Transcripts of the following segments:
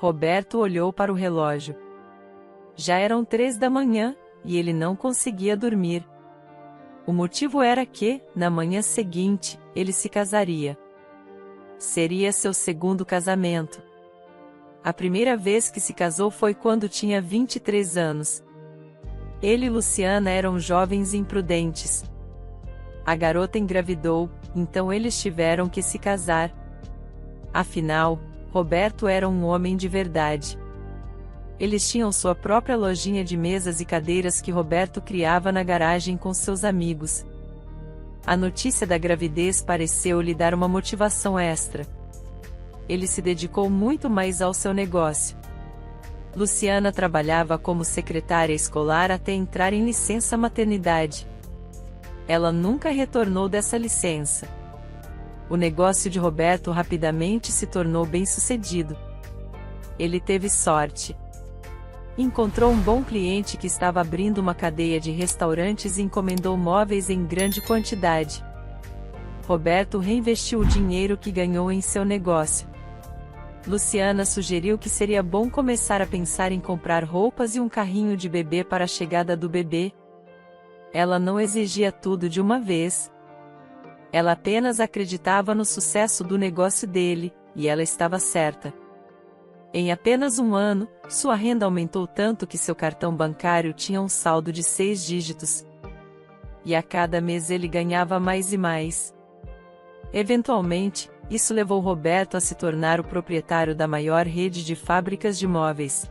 Roberto olhou para o relógio. Já eram 3 da manhã, e ele não conseguia dormir. O motivo era que, na manhã seguinte, ele se casaria. Seria seu segundo casamento. A primeira vez que se casou foi quando tinha 23 anos. Ele e Luciana eram jovens imprudentes. A garota engravidou, então eles tiveram que se casar. Afinal, Roberto era um homem de verdade. Eles tinham sua própria lojinha de mesas e cadeiras que Roberto criava na garagem com seus amigos. A notícia da gravidez pareceu lhe dar uma motivação extra. Ele se dedicou muito mais ao seu negócio. Luciana trabalhava como secretária escolar até entrar em licença maternidade. Ela nunca retornou dessa licença. O negócio de Roberto rapidamente se tornou bem-sucedido. Ele teve sorte. Encontrou um bom cliente que estava abrindo uma cadeia de restaurantes e encomendou móveis em grande quantidade. Roberto reinvestiu o dinheiro que ganhou em seu negócio. Luciana sugeriu que seria bom começar a pensar em comprar roupas e um carrinho de bebê para a chegada do bebê. Ela não exigia tudo de uma vez. Ela apenas acreditava no sucesso do negócio dele, e ela estava certa. Em apenas um ano, sua renda aumentou tanto que seu cartão bancário tinha um saldo de 6 dígitos. E a cada mês ele ganhava mais e mais. Eventualmente, isso levou Roberto a se tornar o proprietário da maior rede de fábricas de móveis.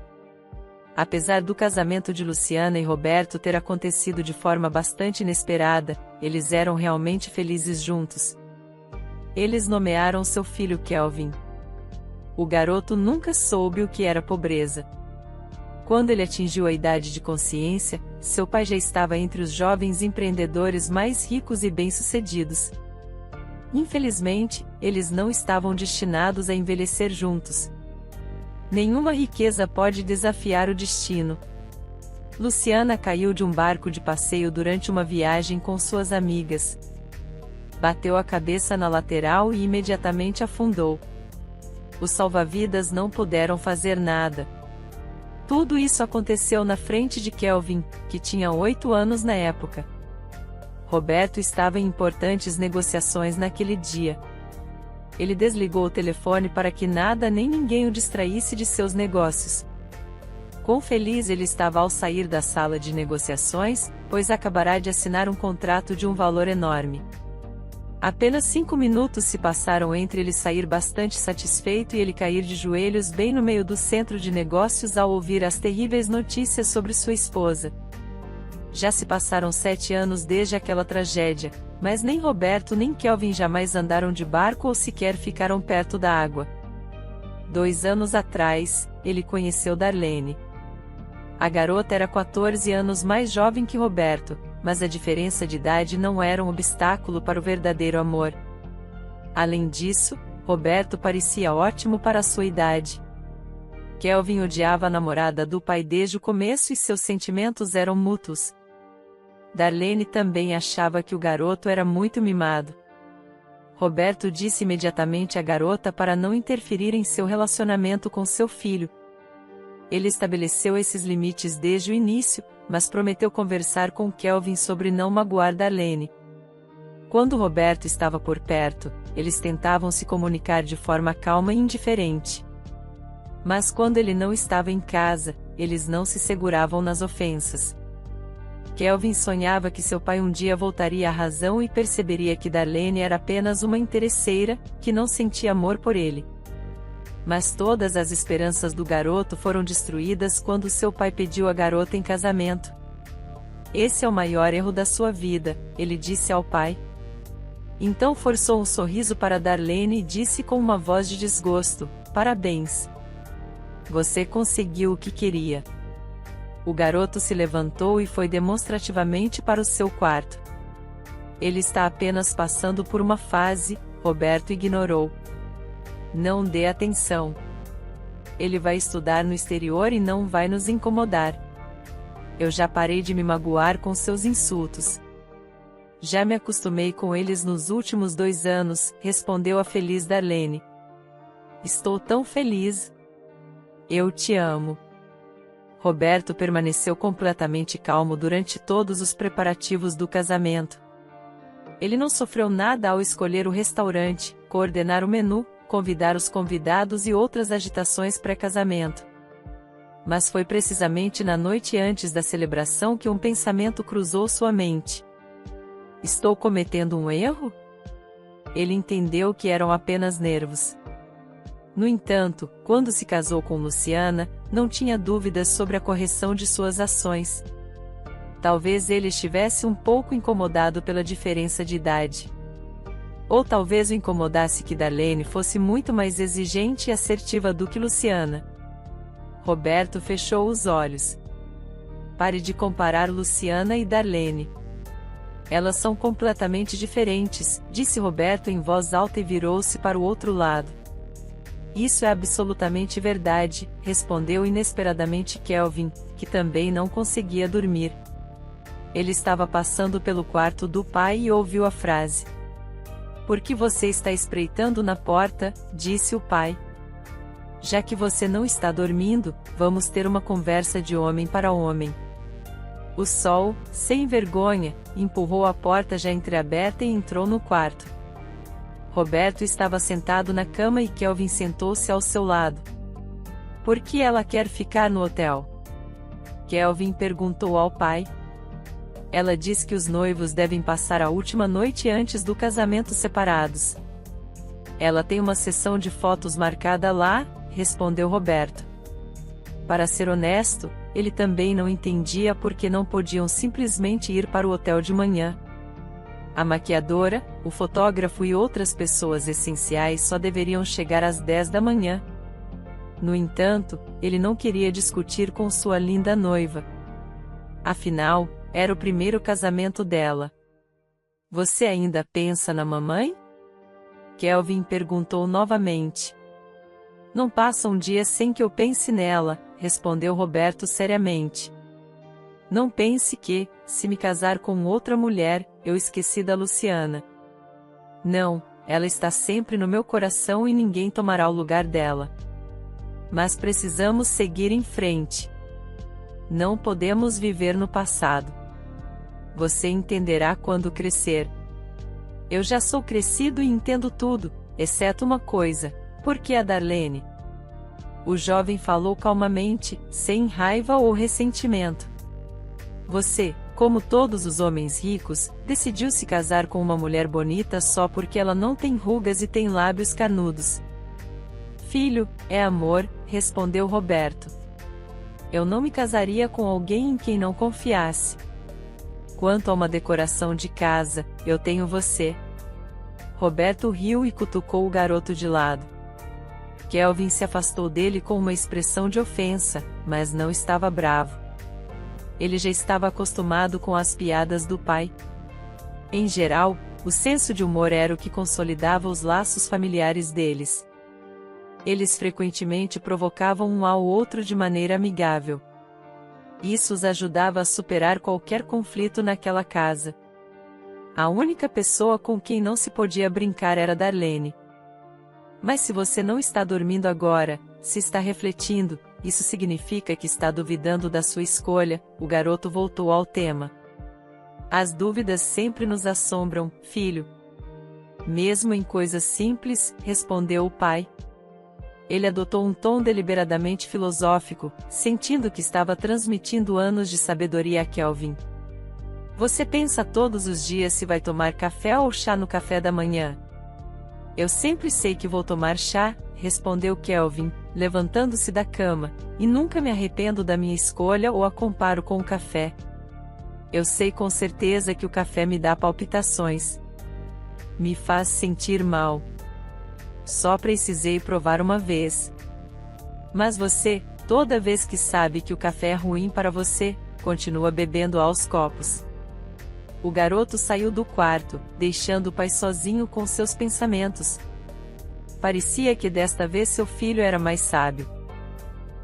Apesar do casamento de Luciana e Roberto ter acontecido de forma bastante inesperada, eles eram realmente felizes juntos. Eles nomearam seu filho Kelvin. O garoto nunca soube o que era pobreza. Quando ele atingiu a idade de consciência, seu pai já estava entre os jovens empreendedores mais ricos e bem-sucedidos. Infelizmente, eles não estavam destinados a envelhecer juntos. Nenhuma riqueza pode desafiar o destino. Luciana caiu de um barco de passeio durante uma viagem com suas amigas. Bateu a cabeça na lateral e imediatamente afundou. Os salva-vidas não puderam fazer nada. Tudo isso aconteceu na frente de Kelvin, que tinha 8 anos na época. Roberto estava em importantes negociações naquele dia. Ele desligou o telefone para que nada nem ninguém o distraísse de seus negócios. Quão feliz ele estava ao sair da sala de negociações, pois acabará de assinar um contrato de um valor enorme. Apenas 5 minutos se passaram entre ele sair bastante satisfeito e ele cair de joelhos bem no meio do centro de negócios ao ouvir as terríveis notícias sobre sua esposa. Já se passaram 7 anos desde aquela tragédia, mas nem Roberto nem Kelvin jamais andaram de barco ou sequer ficaram perto da água. 2 anos atrás, ele conheceu Darlene. A garota era 14 anos mais jovem que Roberto, mas a diferença de idade não era um obstáculo para o verdadeiro amor. Além disso, Roberto parecia ótimo para a sua idade. Kelvin odiava a namorada do pai desde o começo e seus sentimentos eram mútuos. Darlene também achava que o garoto era muito mimado. Roberto disse imediatamente à garota para não interferir em seu relacionamento com seu filho. Ele estabeleceu esses limites desde o início, mas prometeu conversar com Kelvin sobre não magoar Darlene. Quando Roberto estava por perto, eles tentavam se comunicar de forma calma e indiferente. Mas quando ele não estava em casa, eles não se seguravam nas ofensas. Kelvin sonhava que seu pai um dia voltaria à razão e perceberia que Darlene era apenas uma interesseira, que não sentia amor por ele. Mas todas as esperanças do garoto foram destruídas quando seu pai pediu a garota em casamento. Esse é o maior erro da sua vida, ele disse ao pai. Então forçou um sorriso para Darlene e disse com uma voz de desgosto: "Parabéns. Você conseguiu o que queria." O garoto se levantou e foi demonstrativamente para o seu quarto. Ele está apenas passando por uma fase, Roberto ignorou. Não dê atenção. Ele vai estudar no exterior e não vai nos incomodar. Eu já parei de me magoar com seus insultos. Já me acostumei com eles nos últimos 2 anos, respondeu a feliz Darlene. Estou tão feliz. Eu te amo. Roberto permaneceu completamente calmo durante todos os preparativos do casamento. Ele não sofreu nada ao escolher o restaurante, coordenar o menu, convidar os convidados e outras agitações pré-casamento. Mas foi precisamente na noite antes da celebração que um pensamento cruzou sua mente. Estou cometendo um erro? Ele entendeu que eram apenas nervos. No entanto, quando se casou com Luciana, não tinha dúvidas sobre a correção de suas ações. Talvez ele estivesse um pouco incomodado pela diferença de idade. Ou talvez o incomodasse que Darlene fosse muito mais exigente e assertiva do que Luciana. Roberto fechou os olhos. Pare de comparar Luciana e Darlene. Elas são completamente diferentes, disse Roberto em voz alta e virou-se para o outro lado. Isso é absolutamente verdade, respondeu inesperadamente Kelvin, que também não conseguia dormir. Ele estava passando pelo quarto do pai e ouviu a frase. Por que você está espreitando na porta? Disse o pai. Já que você não está dormindo, vamos ter uma conversa de homem para homem. O sol, sem vergonha, empurrou a porta já entreaberta e entrou no quarto. Roberto estava sentado na cama e Kelvin sentou-se ao seu lado. Por que ela quer ficar no hotel? Kelvin perguntou ao pai. Ela diz que os noivos devem passar a última noite antes do casamento separados. Ela tem uma sessão de fotos marcada lá, respondeu Roberto. Para ser honesto, ele também não entendia por que não podiam simplesmente ir para o hotel de manhã. A maquiadora, o fotógrafo e outras pessoas essenciais só deveriam chegar às 10 da manhã. No entanto, ele não queria discutir com sua linda noiva. Afinal, era o primeiro casamento dela. Você ainda pensa na mamãe? Kelvin perguntou novamente. Não passa um dia sem que eu pense nela, respondeu Roberto seriamente. Não pense que, se me casar com outra mulher, eu esqueci da Luciana. Não, ela está sempre no meu coração e ninguém tomará o lugar dela. Mas precisamos seguir em frente. Não podemos viver no passado. Você entenderá quando crescer. Eu já sou crescido e entendo tudo, exceto uma coisa. Por que a Darlene? O jovem falou calmamente, sem raiva ou ressentimento. Você, como todos os homens ricos, decidiu se casar com uma mulher bonita só porque ela não tem rugas e tem lábios carnudos. Filho, é amor, respondeu Roberto. Eu não me casaria com alguém em quem não confiasse. Quanto a uma decoração de casa, eu tenho você. Roberto riu e cutucou o garoto de lado. Kelvin se afastou dele com uma expressão de ofensa, mas não estava bravo. Ele já estava acostumado com as piadas do pai. Em geral, o senso de humor era o que consolidava os laços familiares deles. Eles frequentemente provocavam um ao outro de maneira amigável. Isso os ajudava a superar qualquer conflito naquela casa. A única pessoa com quem não se podia brincar era Darlene. Mas se você não está dormindo agora, se está refletindo, isso significa que está duvidando da sua escolha, o garoto voltou ao tema. As dúvidas sempre nos assombram, filho. Mesmo em coisas simples, respondeu o pai. Ele adotou um tom deliberadamente filosófico, sentindo que estava transmitindo anos de sabedoria a Kelvin. Você pensa todos os dias se vai tomar café ou chá no café da manhã? Eu sempre sei que vou tomar chá, respondeu Kelvin, levantando-se da cama, e nunca me arrependo da minha escolha ou a comparo com o café. Eu sei com certeza que o café me dá palpitações. Me faz sentir mal. Só precisei provar uma vez. Mas você, toda vez que sabe que o café é ruim para você, continua bebendo aos copos. O garoto saiu do quarto, deixando o pai sozinho com seus pensamentos. Parecia que desta vez seu filho era mais sábio.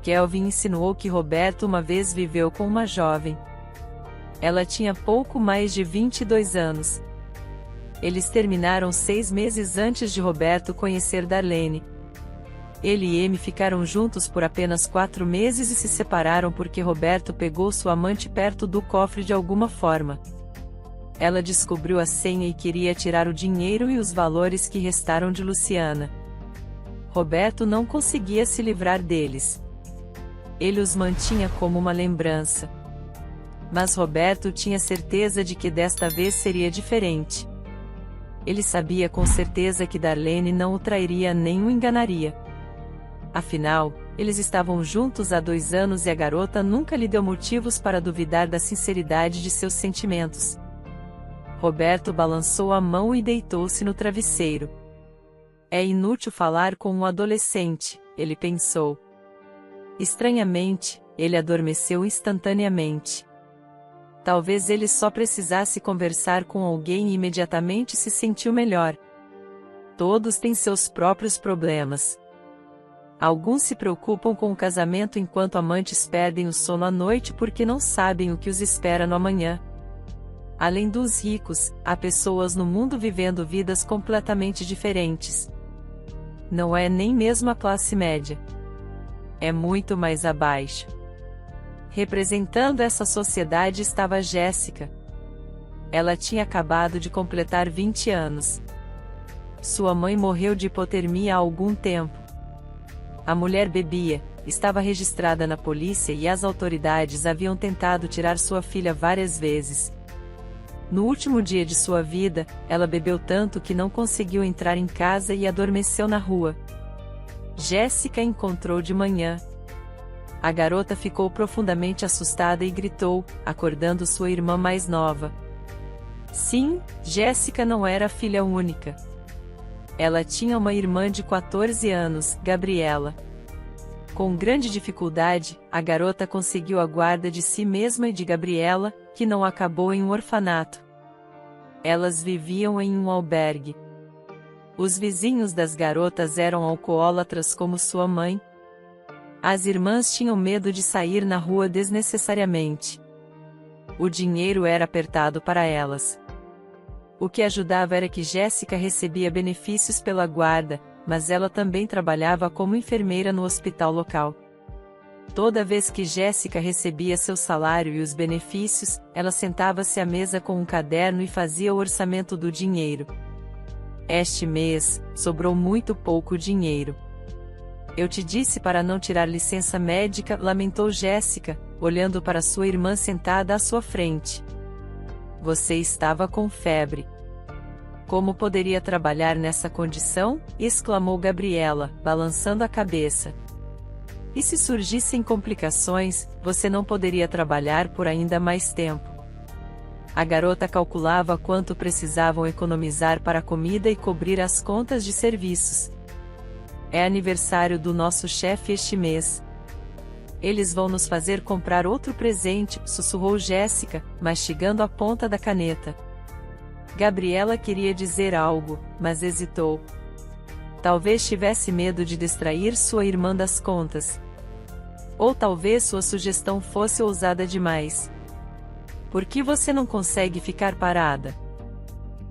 Kelvin insinuou que Roberto uma vez viveu com uma jovem. Ela tinha pouco mais de 22 anos. Eles terminaram 6 meses antes de Roberto conhecer Darlene. Ele e Amy ficaram juntos por apenas 4 meses e se separaram porque Roberto pegou sua amante perto do cofre de alguma forma. Ela descobriu a senha e queria tirar o dinheiro e os valores que restaram de Luciana. Roberto não conseguia se livrar deles. Ele os mantinha como uma lembrança. Mas Roberto tinha certeza de que desta vez seria diferente. Ele sabia com certeza que Darlene não o trairia nem o enganaria. Afinal, eles estavam juntos há 2 anos e a garota nunca lhe deu motivos para duvidar da sinceridade de seus sentimentos. Roberto balançou a mão e deitou-se no travesseiro. É inútil falar com um adolescente, ele pensou. Estranhamente, ele adormeceu instantaneamente. Talvez ele só precisasse conversar com alguém e imediatamente se sentiu melhor. Todos têm seus próprios problemas. Alguns se preocupam com o casamento enquanto amantes perdem o sono à noite porque não sabem o que os espera no amanhã. Além dos ricos, há pessoas no mundo vivendo vidas completamente diferentes. Não é nem mesmo a classe média. É muito mais abaixo. Representando essa sociedade estava Jéssica. Ela tinha acabado de completar 20 anos. Sua mãe morreu de hipotermia há algum tempo. A mulher bebia, estava registrada na polícia e as autoridades haviam tentado tirar sua filha várias vezes. No último dia de sua vida, ela bebeu tanto que não conseguiu entrar em casa e adormeceu na rua. Jéssica encontrou de manhã. A garota ficou profundamente assustada e gritou, acordando sua irmã mais nova. Sim, Jéssica não era filha única. Ela tinha uma irmã de 14 anos, Gabriela. Com grande dificuldade, a garota conseguiu a guarda de si mesma e de Gabriela, que não acabou em um orfanato. Elas viviam em um albergue. Os vizinhos das garotas eram alcoólatras como sua mãe. As irmãs tinham medo de sair na rua desnecessariamente. O dinheiro era apertado para elas. O que ajudava era que Jéssica recebia benefícios pela guarda, mas ela também trabalhava como enfermeira no hospital local. Toda vez que Jéssica recebia seu salário e os benefícios, ela sentava-se à mesa com um caderno e fazia o orçamento do dinheiro. Este mês, sobrou muito pouco dinheiro. Eu te disse para não tirar licença médica, lamentou Jéssica, olhando para sua irmã sentada à sua frente. Você estava com febre. Como poderia trabalhar nessa condição? Exclamou Gabriela, balançando a cabeça. E se surgissem complicações, você não poderia trabalhar por ainda mais tempo. A garota calculava quanto precisavam economizar para a comida e cobrir as contas de serviços. É aniversário do nosso chefe este mês. Eles vão nos fazer comprar outro presente, sussurrou Jéssica, mastigando a ponta da caneta. Gabriela queria dizer algo, mas hesitou. Talvez tivesse medo de distrair sua irmã das contas. Ou talvez sua sugestão fosse ousada demais. Por que você não consegue ficar parada?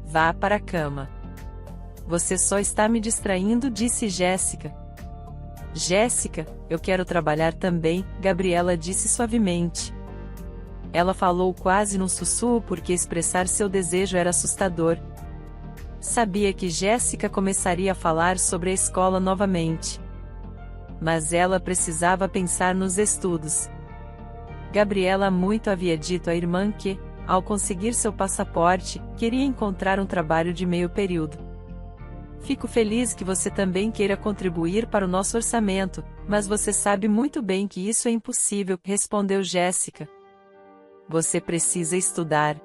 Vá para a cama. Você só está me distraindo, disse Jéssica. Jéssica, eu quero trabalhar também, Gabriela disse suavemente. Ela falou quase num sussurro porque expressar seu desejo era assustador. Sabia que Jéssica começaria a falar sobre a escola novamente. Mas ela precisava pensar nos estudos. Gabriela muito havia dito à irmã que, ao conseguir seu passaporte, queria encontrar um trabalho de meio período. Fico feliz que você também queira contribuir para o nosso orçamento, mas você sabe muito bem que isso é impossível, respondeu Jéssica. Você precisa estudar.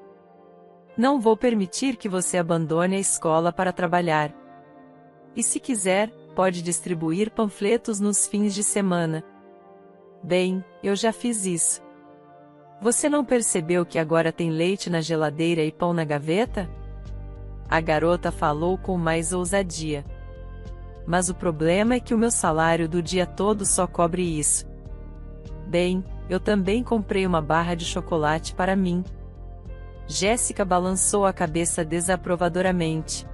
Não vou permitir que você abandone a escola para trabalhar. E se quiser, pode distribuir panfletos nos fins de semana. Bem, eu já fiz isso. Você não percebeu que agora tem leite na geladeira e pão na gaveta? A garota falou com mais ousadia. Mas o problema é que o meu salário do dia todo só cobre isso. Bem, eu também comprei uma barra de chocolate para mim. Jéssica balançou a cabeça desaprovadoramente.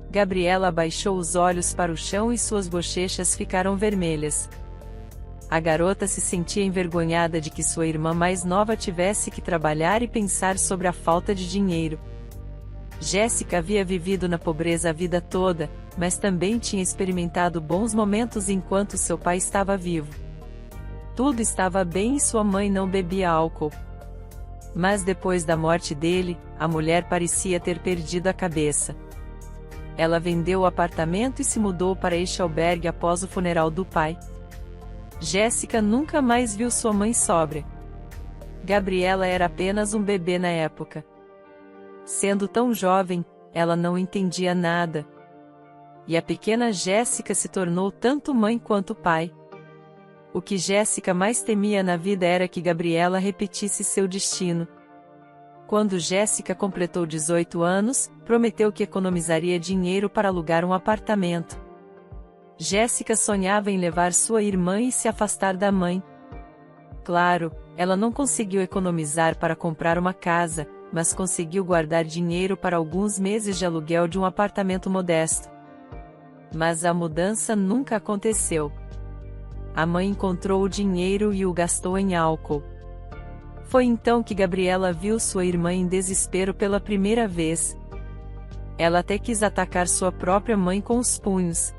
Gabriela abaixou os olhos para o chão e suas bochechas ficaram vermelhas. A garota se sentia envergonhada de que sua irmã mais nova tivesse que trabalhar e pensar sobre a falta de dinheiro. Jéssica havia vivido na pobreza a vida toda, mas também tinha experimentado bons momentos enquanto seu pai estava vivo. Tudo estava bem e sua mãe não bebia álcool. Mas depois da morte dele, a mulher parecia ter perdido a cabeça. Ela vendeu o apartamento e se mudou para este albergue após o funeral do pai. Jéssica nunca mais viu sua mãe sóbria. Gabriela era apenas um bebê na época. Sendo tão jovem, ela não entendia nada. E a pequena Jéssica se tornou tanto mãe quanto pai. O que Jéssica mais temia na vida era que Gabriela repetisse seu destino. Quando Jéssica completou 18 anos, prometeu que economizaria dinheiro para alugar um apartamento. Jéssica sonhava em levar sua irmã e se afastar da mãe. Claro, ela não conseguiu economizar para comprar uma casa, mas conseguiu guardar dinheiro para alguns meses de aluguel de um apartamento modesto. Mas a mudança nunca aconteceu. A mãe encontrou o dinheiro e o gastou em álcool. Foi então que Gabriela viu sua irmã em desespero pela primeira vez. Ela até quis atacar sua própria mãe com os punhos.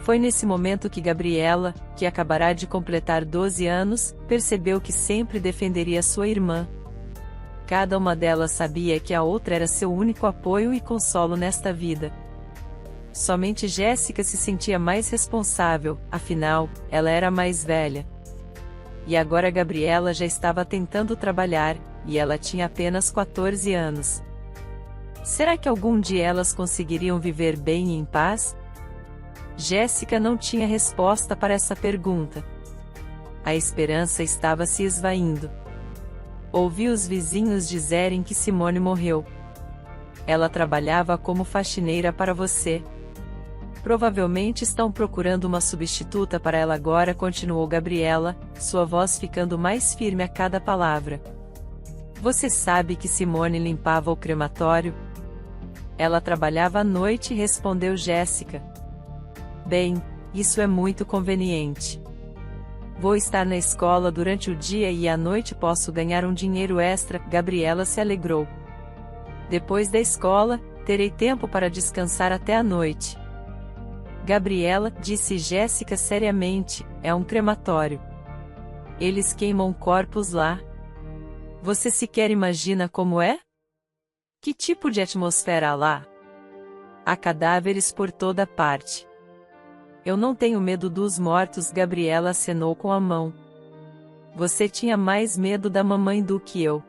Foi nesse momento que Gabriela, que acabará de completar 12 anos, percebeu que sempre defenderia sua irmã. Cada uma delas sabia que a outra era seu único apoio e consolo nesta vida. Somente Jéssica se sentia mais responsável, afinal, ela era mais velha. E agora Gabriela já estava tentando trabalhar, e ela tinha apenas 14 anos. Será que algum dia elas conseguiriam viver bem e em paz? Jéssica não tinha resposta para essa pergunta. A esperança estava se esvaindo. Ouvi os vizinhos dizerem que Simone morreu. Ela trabalhava como faxineira para você. Provavelmente estão procurando uma substituta para ela agora, continuou Gabriela, sua voz ficando mais firme a cada palavra. Você sabe que Simone limpava o crematório? Ela trabalhava à noite, respondeu Jéssica. Bem, isso é muito conveniente. Vou estar na escola durante o dia e à noite posso ganhar um dinheiro extra, Gabriela se alegrou. Depois da escola, terei tempo para descansar até a noite. Gabriela, disse Jéssica seriamente, é um crematório. Eles queimam corpos lá. Você sequer imagina como é? Que tipo de atmosfera há lá? Há cadáveres por toda parte. Eu não tenho medo dos mortos, Gabriela acenou com a mão. Você tinha mais medo da mamãe do que eu.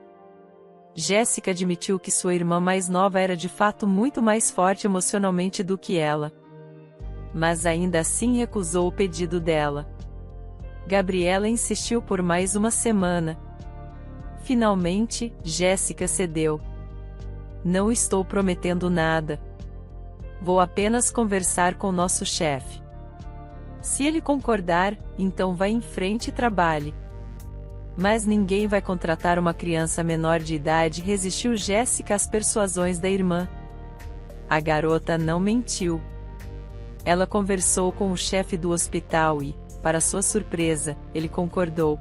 Jéssica admitiu que sua irmã mais nova era de fato muito mais forte emocionalmente do que ela. Mas ainda assim recusou o pedido dela. Gabriela insistiu por mais uma semana. Finalmente, Jéssica cedeu. Não estou prometendo nada. Vou apenas conversar com nosso chefe. Se ele concordar, então vá em frente e trabalhe. Mas ninguém vai contratar uma criança menor de idade, resistiu Jéssica às persuasões da irmã. A garota não mentiu. Ela conversou com o chefe do hospital e, para sua surpresa, ele concordou.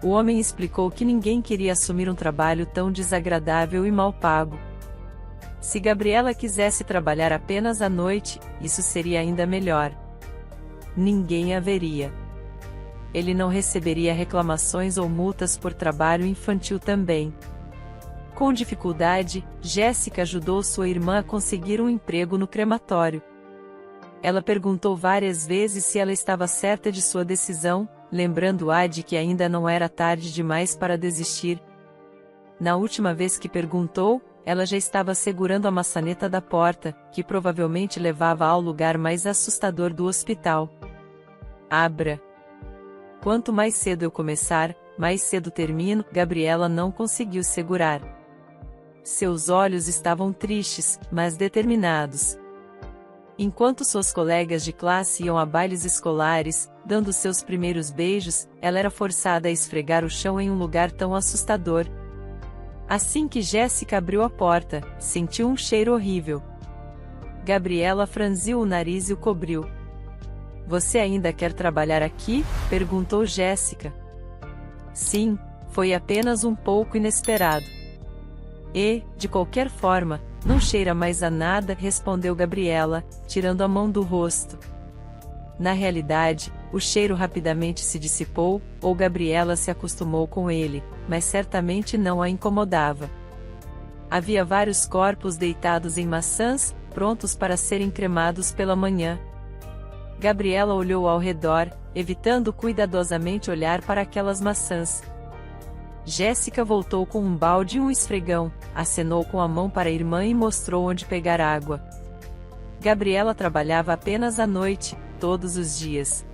O homem explicou que ninguém queria assumir um trabalho tão desagradável e mal pago. Se Gabriela quisesse trabalhar apenas à noite, isso seria ainda melhor. Ninguém a veria. Ele não receberia reclamações ou multas por trabalho infantil também. Com dificuldade, Jéssica ajudou sua irmã a conseguir um emprego no crematório. Ela perguntou várias vezes se ela estava certa de sua decisão, lembrando-a de que ainda não era tarde demais para desistir. Na última vez que perguntou, ela já estava segurando a maçaneta da porta, que provavelmente levava ao lugar mais assustador do hospital. Abra. Quanto mais cedo eu começar, mais cedo termino, Gabriela não conseguiu segurar. Seus olhos estavam tristes, mas determinados. Enquanto suas colegas de classe iam a bailes escolares, dando seus primeiros beijos, ela era forçada a esfregar o chão em um lugar tão assustador. Assim que Jéssica abriu a porta, sentiu um cheiro horrível. Gabriela franziu o nariz e o cobriu. Você ainda quer trabalhar aqui? Perguntou Jéssica. Sim, foi apenas um pouco inesperado. E, de qualquer forma, não cheira mais a nada, respondeu Gabriela, tirando a mão do rosto. Na realidade, o cheiro rapidamente se dissipou, ou Gabriela se acostumou com ele, mas certamente não a incomodava. Havia vários corpos deitados em maçãs, prontos para serem cremados pela manhã. Gabriela olhou ao redor, evitando cuidadosamente olhar para aquelas maçãs. Jéssica voltou com um balde e um esfregão, acenou com a mão para a irmã e mostrou onde pegar água. Gabriela trabalhava apenas à noite, todos os dias.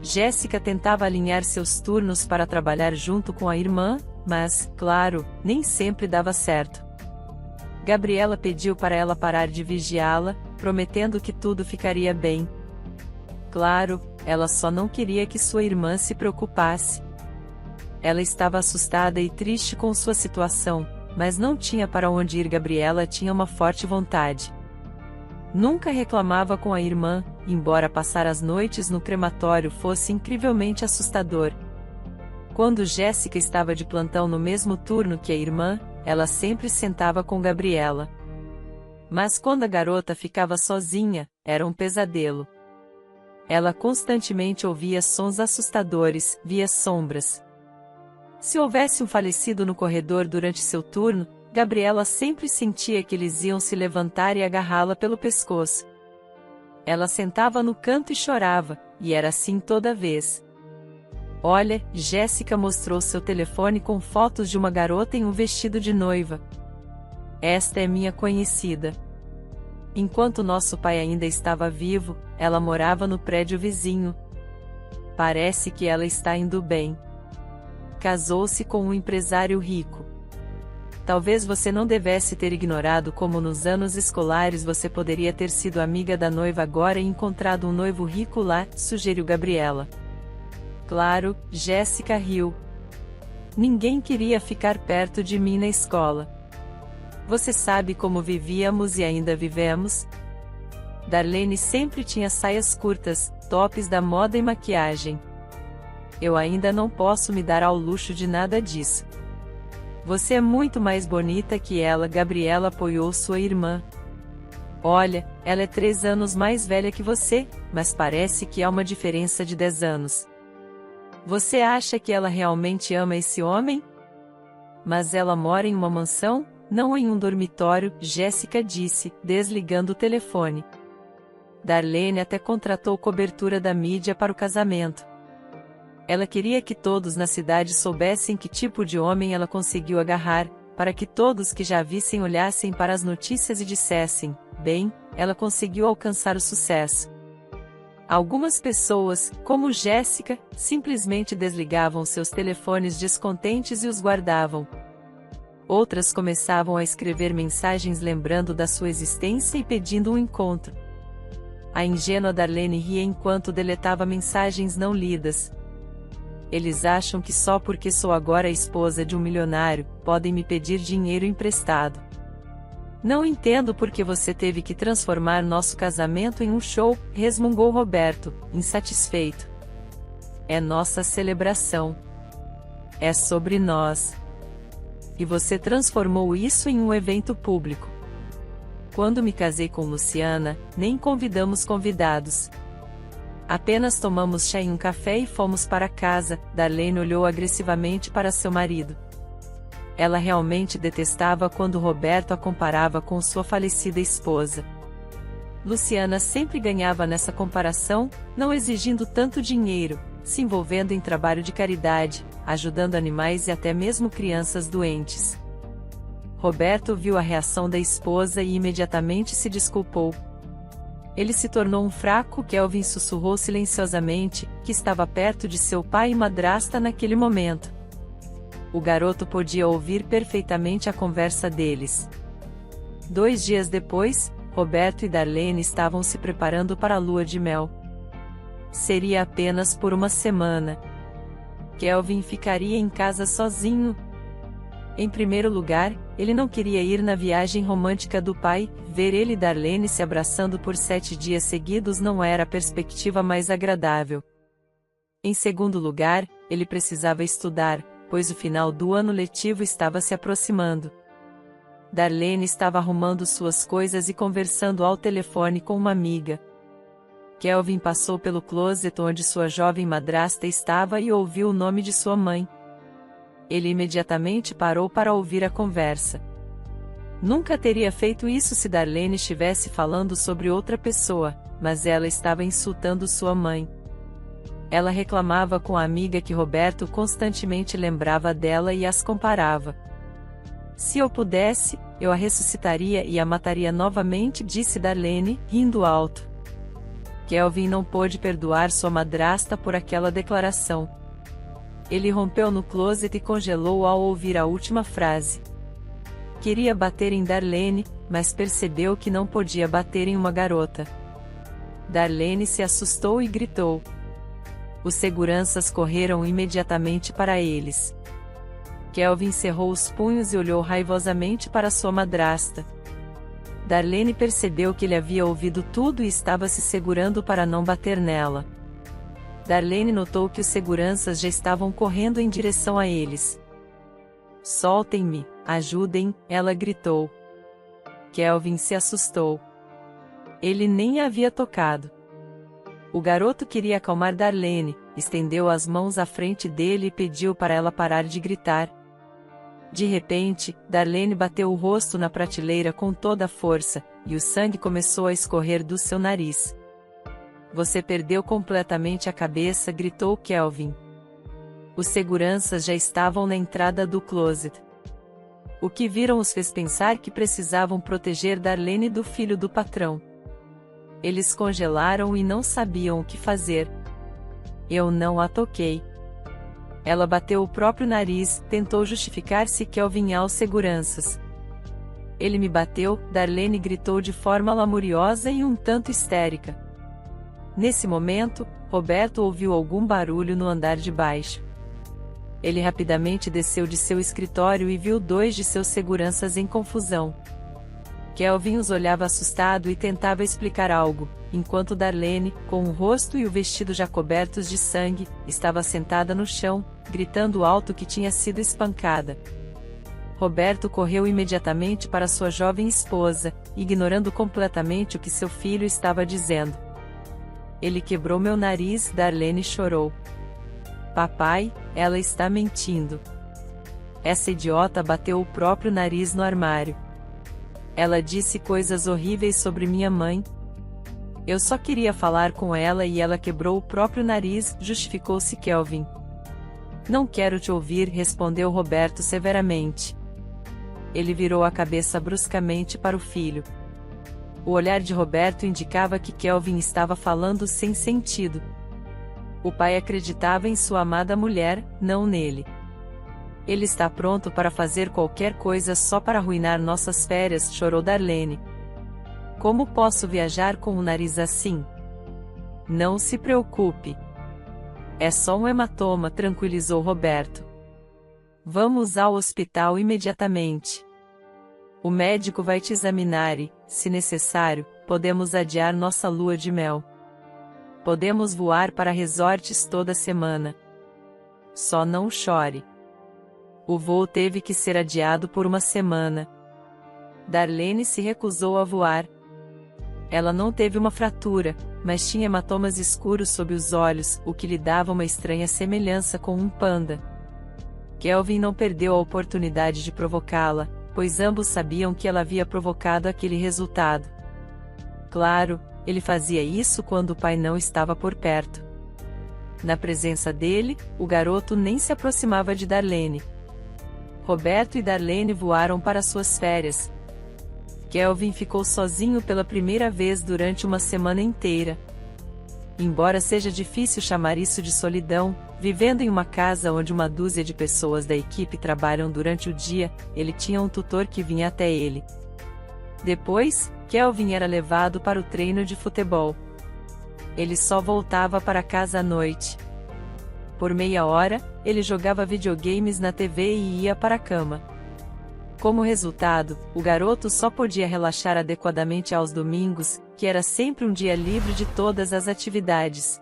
Jéssica tentava alinhar seus turnos para trabalhar junto com a irmã, mas, claro, nem sempre dava certo. Gabriela pediu para ela parar de vigiá-la, prometendo que tudo ficaria bem. Claro, ela só não queria que sua irmã se preocupasse. Ela estava assustada e triste com sua situação, mas não tinha para onde ir. Gabriela tinha uma forte vontade. Nunca reclamava com a irmã, embora passar as noites no crematório fosse incrivelmente assustador. Quando Jéssica estava de plantão no mesmo turno que a irmã, ela sempre sentava com Gabriela. Mas quando a garota ficava sozinha, era um pesadelo. Ela constantemente ouvia sons assustadores, via sombras. Se houvesse um falecido no corredor durante seu turno, Gabriela sempre sentia que eles iam se levantar e agarrá-la pelo pescoço. Ela sentava no canto e chorava, e era assim toda vez. Olha, Jéssica mostrou seu telefone com fotos de uma garota em um vestido de noiva. Esta é minha conhecida. Enquanto nosso pai ainda estava vivo, ela morava no prédio vizinho. Parece que ela está indo bem. Casou-se com um empresário rico. Talvez você não devesse ter ignorado como nos anos escolares você poderia ter sido amiga da noiva agora e encontrado um noivo rico lá, sugeriu Gabriela. Claro, Jéssica riu. Ninguém queria ficar perto de mim na escola. Você sabe como vivíamos e ainda vivemos? Darlene sempre tinha saias curtas, tops da moda e maquiagem. Eu ainda não posso me dar ao luxo de nada disso. Você é muito mais bonita que ela. Gabriela apoiou sua irmã. Olha, ela é 3 anos mais velha que você, mas parece que há uma diferença de 10 anos. Você acha que ela realmente ama esse homem? Mas ela mora em uma mansão, não em um dormitório, Jéssica disse, desligando o telefone. Darlene até contratou cobertura da mídia para o casamento. Ela queria que todos na cidade soubessem que tipo de homem ela conseguiu agarrar, para que todos que já a vissem olhassem para as notícias e dissessem, bem, ela conseguiu alcançar o sucesso. Algumas pessoas, como Jéssica, simplesmente desligavam seus telefones descontentes e os guardavam. Outras começavam a escrever mensagens lembrando da sua existência e pedindo um encontro. A ingênua Darlene ria enquanto deletava mensagens não lidas. Eles acham que só porque sou agora a esposa de um milionário, podem me pedir dinheiro emprestado. Não entendo por que você teve que transformar nosso casamento em um show, resmungou Roberto, insatisfeito. É nossa celebração. É sobre nós. E você transformou isso em um evento público. Quando me casei com Luciana, nem convidamos convidados. Apenas tomamos chá e um café e fomos para casa. Darlene olhou agressivamente para seu marido. Ela realmente detestava quando Roberto a comparava com sua falecida esposa. Luciana sempre ganhava nessa comparação, não exigindo tanto dinheiro, se envolvendo em trabalho de caridade, ajudando animais e até mesmo crianças doentes. Roberto viu a reação da esposa e imediatamente se desculpou. Ele se tornou um fraco. Kelvin sussurrou silenciosamente, que estava perto de seu pai e madrasta naquele momento. O garoto podia ouvir perfeitamente a conversa deles. 2 dias depois, Roberto e Darlene estavam se preparando para a lua de mel. Seria apenas por uma semana. Kelvin ficaria em casa sozinho. Em primeiro lugar, ele não queria ir na viagem romântica do pai, ver ele e Darlene se abraçando por 7 dias seguidos não era a perspectiva mais agradável. Em segundo lugar, ele precisava estudar, pois o final do ano letivo estava se aproximando. Darlene estava arrumando suas coisas e conversando ao telefone com uma amiga. Kelvin passou pelo closet onde sua jovem madrasta estava e ouviu o nome de sua mãe. Ele imediatamente parou para ouvir a conversa. Nunca teria feito isso se Darlene estivesse falando sobre outra pessoa, mas ela estava insultando sua mãe. Ela reclamava com a amiga que Roberto constantemente lembrava dela e as comparava. Se eu pudesse, eu a ressuscitaria e a mataria novamente, disse Darlene, rindo alto. Kelvin não pôde perdoar sua madrasta por aquela declaração. Ele rompeu no closet e congelou ao ouvir a última frase. Queria bater em Darlene, mas percebeu que não podia bater em uma garota. Darlene se assustou e gritou. Os seguranças correram imediatamente para eles. Kelvin cerrou os punhos e olhou raivosamente para sua madrasta. Darlene percebeu que ele havia ouvido tudo e estava se segurando para não bater nela. Darlene notou que os seguranças já estavam correndo em direção a eles. Soltem-me, ajudem, ela gritou. Kelvin se assustou. Ele nem a havia tocado. O garoto queria acalmar Darlene, estendeu as mãos à frente dele e pediu para ela parar de gritar. De repente, Darlene bateu o rosto na prateleira com toda a força, e o sangue começou a escorrer do seu nariz. Você perdeu completamente a cabeça, gritou Kelvin. Os seguranças já estavam na entrada do closet. O que viram os fez pensar que precisavam proteger Darlene do filho do patrão. Eles congelaram e não sabiam o que fazer. Eu não a toquei. Ela bateu o próprio nariz, tentou justificar-se Kelvin aos seguranças. Ele me bateu, Darlene gritou de forma lamuriosa e um tanto histérica. Nesse momento, Roberto ouviu algum barulho no andar de baixo. Ele rapidamente desceu de seu escritório e viu 2 de seus seguranças em confusão. Kelvin os olhava assustado e tentava explicar algo, enquanto Darlene, com o rosto e o vestido já cobertos de sangue, estava sentada no chão, gritando alto que tinha sido espancada. Roberto correu imediatamente para sua jovem esposa, ignorando completamente o que seu filho estava dizendo. Ele quebrou meu nariz, Darlene chorou. Papai, ela está mentindo. Essa idiota bateu o próprio nariz no armário. Ela disse coisas horríveis sobre minha mãe. Eu só queria falar com ela e ela quebrou o próprio nariz, justificou-se Kelvin. Não quero te ouvir, respondeu Roberto severamente. Ele virou a cabeça bruscamente para o filho. O olhar de Roberto indicava que Kelvin estava falando sem sentido. O pai acreditava em sua amada mulher, não nele. Ele está pronto para fazer qualquer coisa só para arruinar nossas férias, chorou Darlene. Como posso viajar com o nariz assim? Não se preocupe. É só um hematoma, tranquilizou Roberto. Vamos ao hospital imediatamente. O médico vai te examinar e, se necessário, podemos adiar nossa lua de mel. Podemos voar para resorts toda semana. Só não chore. O voo teve que ser adiado por uma semana. Darlene se recusou a voar. Ela não teve uma fratura, mas tinha hematomas escuros sob os olhos, o que lhe dava uma estranha semelhança com um panda. Kelvin não perdeu a oportunidade de provocá-la, pois ambos sabiam que ela havia provocado aquele resultado. Claro, ele fazia isso quando o pai não estava por perto. Na presença dele, o garoto nem se aproximava de Darlene. Roberto e Darlene voaram para suas férias. Kelvin ficou sozinho pela primeira vez durante uma semana inteira. Embora seja difícil chamar isso de solidão, vivendo em uma casa onde uma dúzia de pessoas da equipe trabalham durante o dia, ele tinha um tutor que vinha até ele. Depois, Kelvin era levado para o treino de futebol. Ele só voltava para casa à noite. Por meia hora, ele jogava videogames na TV e ia para a cama. Como resultado, o garoto só podia relaxar adequadamente aos domingos, que era sempre um dia livre de todas as atividades.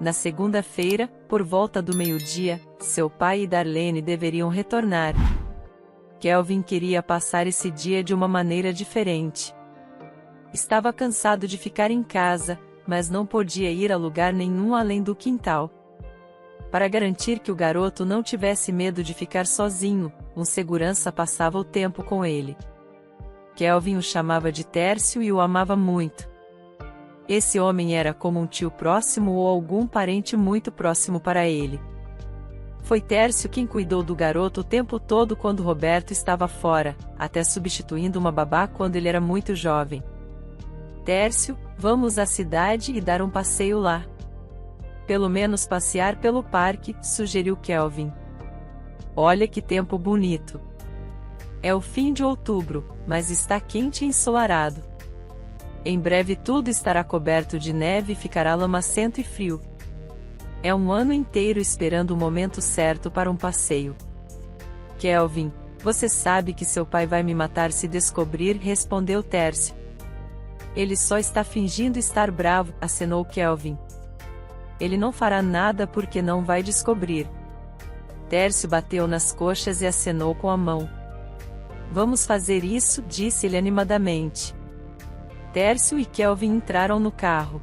Na segunda-feira, por volta do meio-dia, seu pai e Darlene deveriam retornar. Kelvin queria passar esse dia de uma maneira diferente. Estava cansado de ficar em casa, mas não podia ir a lugar nenhum além do quintal. Para garantir que o garoto não tivesse medo de ficar sozinho, um segurança passava o tempo com ele. Kelvin o chamava de Tércio e o amava muito. Esse homem era como um tio próximo ou algum parente muito próximo para ele. Foi Tércio quem cuidou do garoto o tempo todo quando Roberto estava fora, até substituindo uma babá quando ele era muito jovem. Tércio, vamos à cidade e dar um passeio lá. Pelo menos passear pelo parque, sugeriu Kelvin. Olha que tempo bonito. É o fim de outubro, mas está quente e ensolarado. Em breve tudo estará coberto de neve e ficará lamacento e frio. É um ano inteiro esperando o momento certo para um passeio. Kelvin, você sabe que seu pai vai me matar se descobrir, respondeu Tércio. Ele só está fingindo estar bravo, acenou Kelvin. Ele não fará nada porque não vai descobrir. Tércio bateu nas coxas e acenou com a mão. Vamos fazer isso, disse-ele animadamente. Tércio e Kelvin entraram no carro.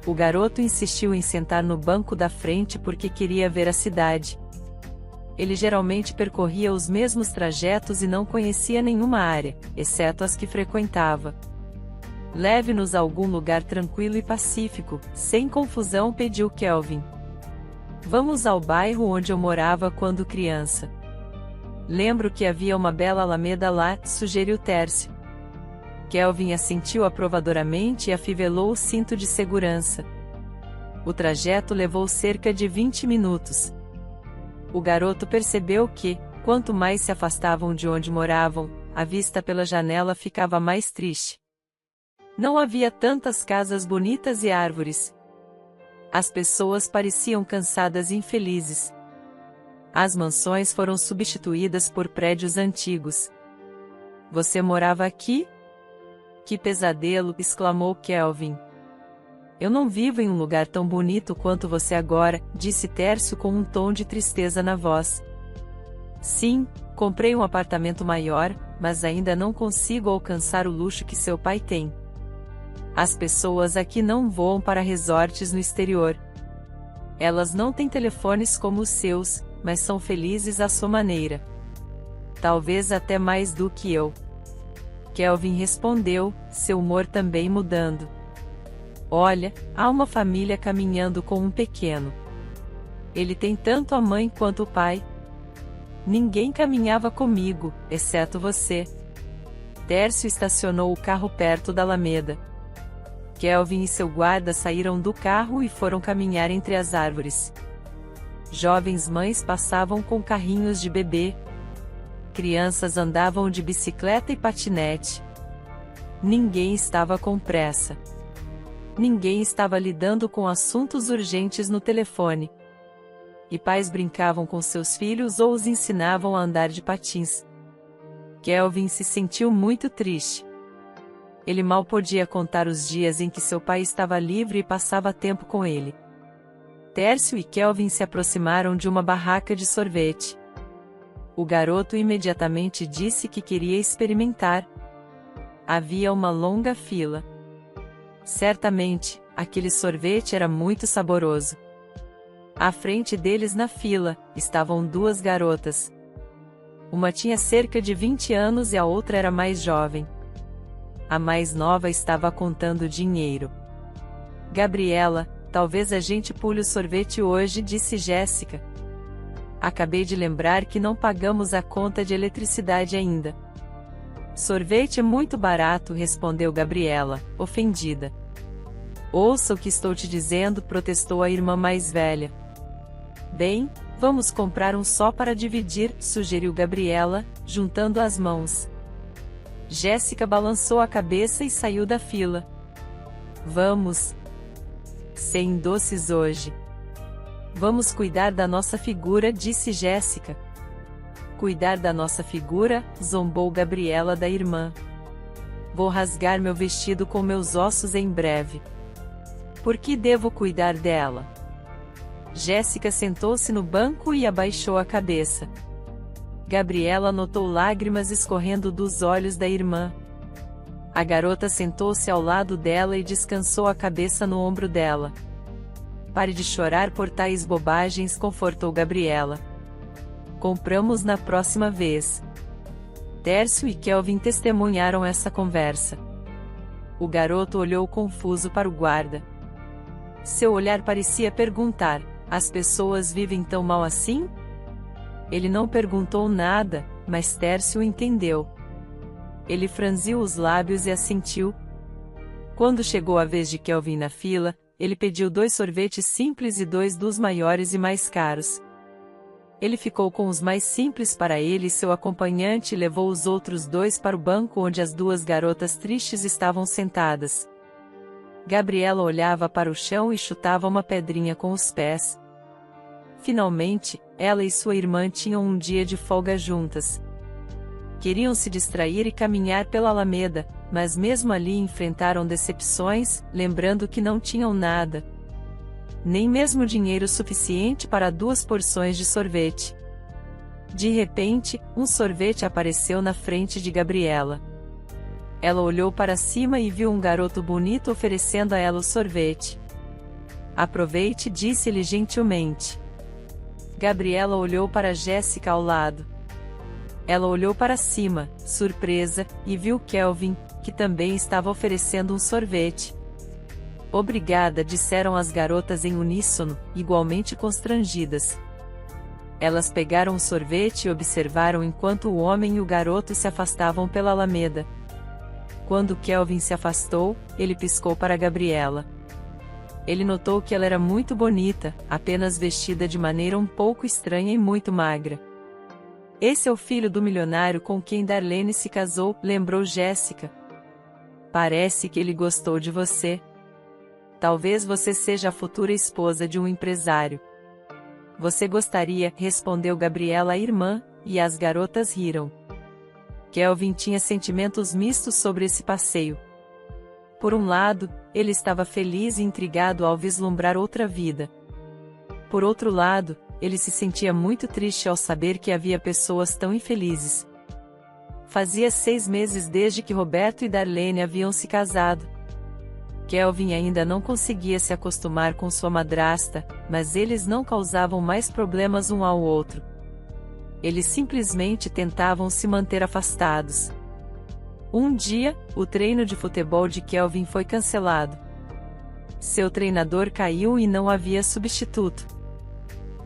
O garoto insistiu em sentar no banco da frente porque queria ver a cidade. Ele geralmente percorria os mesmos trajetos e não conhecia nenhuma área, exceto as que frequentava. Leve-nos a algum lugar tranquilo e pacífico, sem confusão, pediu Kelvin. Vamos ao bairro onde eu morava quando criança. Lembro que havia uma bela alameda lá, sugeriu Tércio. Kelvin assentiu aprovadoramente e afivelou o cinto de segurança. O trajeto levou cerca de 20 minutos. O garoto percebeu que, quanto mais se afastavam de onde moravam, a vista pela janela ficava mais triste. Não havia tantas casas bonitas e árvores. As pessoas pareciam cansadas e infelizes. As mansões foram substituídas por prédios antigos. Você morava aqui? Que pesadelo, exclamou Kelvin. Eu não vivo em um lugar tão bonito quanto você agora, disse Tércio com um tom de tristeza na voz. Sim, comprei um apartamento maior, mas ainda não consigo alcançar o luxo que seu pai tem. As pessoas aqui não voam para resorts no exterior. Elas não têm telefones como os seus, mas são felizes à sua maneira. Talvez até mais do que eu. Kelvin respondeu, seu humor também mudando. Olha, há uma família caminhando com um pequeno. Ele tem tanto a mãe quanto o pai. Ninguém caminhava comigo, exceto você. Tércio estacionou o carro perto da alameda. Kelvin e seu guarda saíram do carro e foram caminhar entre as árvores. Jovens mães passavam com carrinhos de bebê. Crianças andavam de bicicleta e patinete. Ninguém estava com pressa. Ninguém estava lidando com assuntos urgentes no telefone. E pais brincavam com seus filhos ou os ensinavam a andar de patins. Kelvin se sentiu muito triste. Ele mal podia contar os dias em que seu pai estava livre e passava tempo com ele. Tércio e Kelvin se aproximaram de uma barraca de sorvete. O garoto imediatamente disse que queria experimentar. Havia uma longa fila. Certamente, aquele sorvete era muito saboroso. À frente deles na fila, estavam duas garotas. Uma tinha cerca de 20 anos e a outra era mais jovem. A mais nova estava contando dinheiro. Gabriela, talvez a gente pule o sorvete hoje, disse Jéssica. Acabei de lembrar que não pagamos a conta de eletricidade ainda. Sorvete é muito barato, respondeu Gabriela, ofendida. Ouça o que estou te dizendo, protestou a irmã mais velha. Bem, vamos comprar um só para dividir, sugeriu Gabriela, juntando as mãos. Jéssica balançou a cabeça e saiu da fila. Vamos. Sem doces hoje. Vamos cuidar da nossa figura, disse Jéssica. Cuidar da nossa figura, zombou Gabriela da irmã. Vou rasgar meu vestido com meus ossos em breve. Por que devo cuidar dela? Jéssica sentou-se no banco e abaixou a cabeça. Gabriela notou lágrimas escorrendo dos olhos da irmã. A garota sentou-se ao lado dela e descansou a cabeça no ombro dela. Pare de chorar por tais bobagens, confortou Gabriela. Compramos na próxima vez. Tércio e Kelvin testemunharam essa conversa. O garoto olhou confuso para o guarda. Seu olhar parecia perguntar: as pessoas vivem tão mal assim? Ele não perguntou nada, mas Tércio entendeu. Ele franziu os lábios e assentiu. Quando chegou a vez de Kelvin na fila, ele pediu 2 sorvetes simples e 2 dos maiores e mais caros. Ele ficou com os mais simples para ele e seu acompanhante levou os outros 2 para o banco onde as 2 garotas tristes estavam sentadas. Gabriela olhava para o chão e chutava uma pedrinha com os pés. Finalmente, ela e sua irmã tinham um dia de folga juntas. Queriam se distrair e caminhar pela Alameda, mas mesmo ali enfrentaram decepções, lembrando que não tinham nada. Nem mesmo dinheiro suficiente para 2 porções de sorvete. De repente, um sorvete apareceu na frente de Gabriela. Ela olhou para cima e viu um garoto bonito oferecendo a ela o sorvete. Aproveite, disse-lhe gentilmente. Gabriela olhou para Jéssica ao lado. Ela olhou para cima, surpresa, e viu Kelvin, que também estava oferecendo um sorvete. Obrigada, disseram as garotas em uníssono, igualmente constrangidas. Elas pegaram o sorvete e observaram enquanto o homem e o garoto se afastavam pela Alameda. Quando Kelvin se afastou, ele piscou para Gabriela. Ele notou que ela era muito bonita, apenas vestida de maneira um pouco estranha e muito magra. Esse é o filho do milionário com quem Darlene se casou, lembrou Jéssica. Parece que ele gostou de você. Talvez você seja a futura esposa de um empresário. Você gostaria, respondeu Gabriela à irmã, e as garotas riram. Kelvin tinha sentimentos mistos sobre esse passeio. Por um lado, ele estava feliz e intrigado ao vislumbrar outra vida. Por outro lado, ele se sentia muito triste ao saber que havia pessoas tão infelizes. Fazia 6 meses desde que Roberto e Darlene haviam se casado. Kelvin ainda não conseguia se acostumar com sua madrasta, mas eles não causavam mais problemas um ao outro. Eles simplesmente tentavam se manter afastados. Um dia, o treino de futebol de Kelvin foi cancelado. Seu treinador caiu e não havia substituto.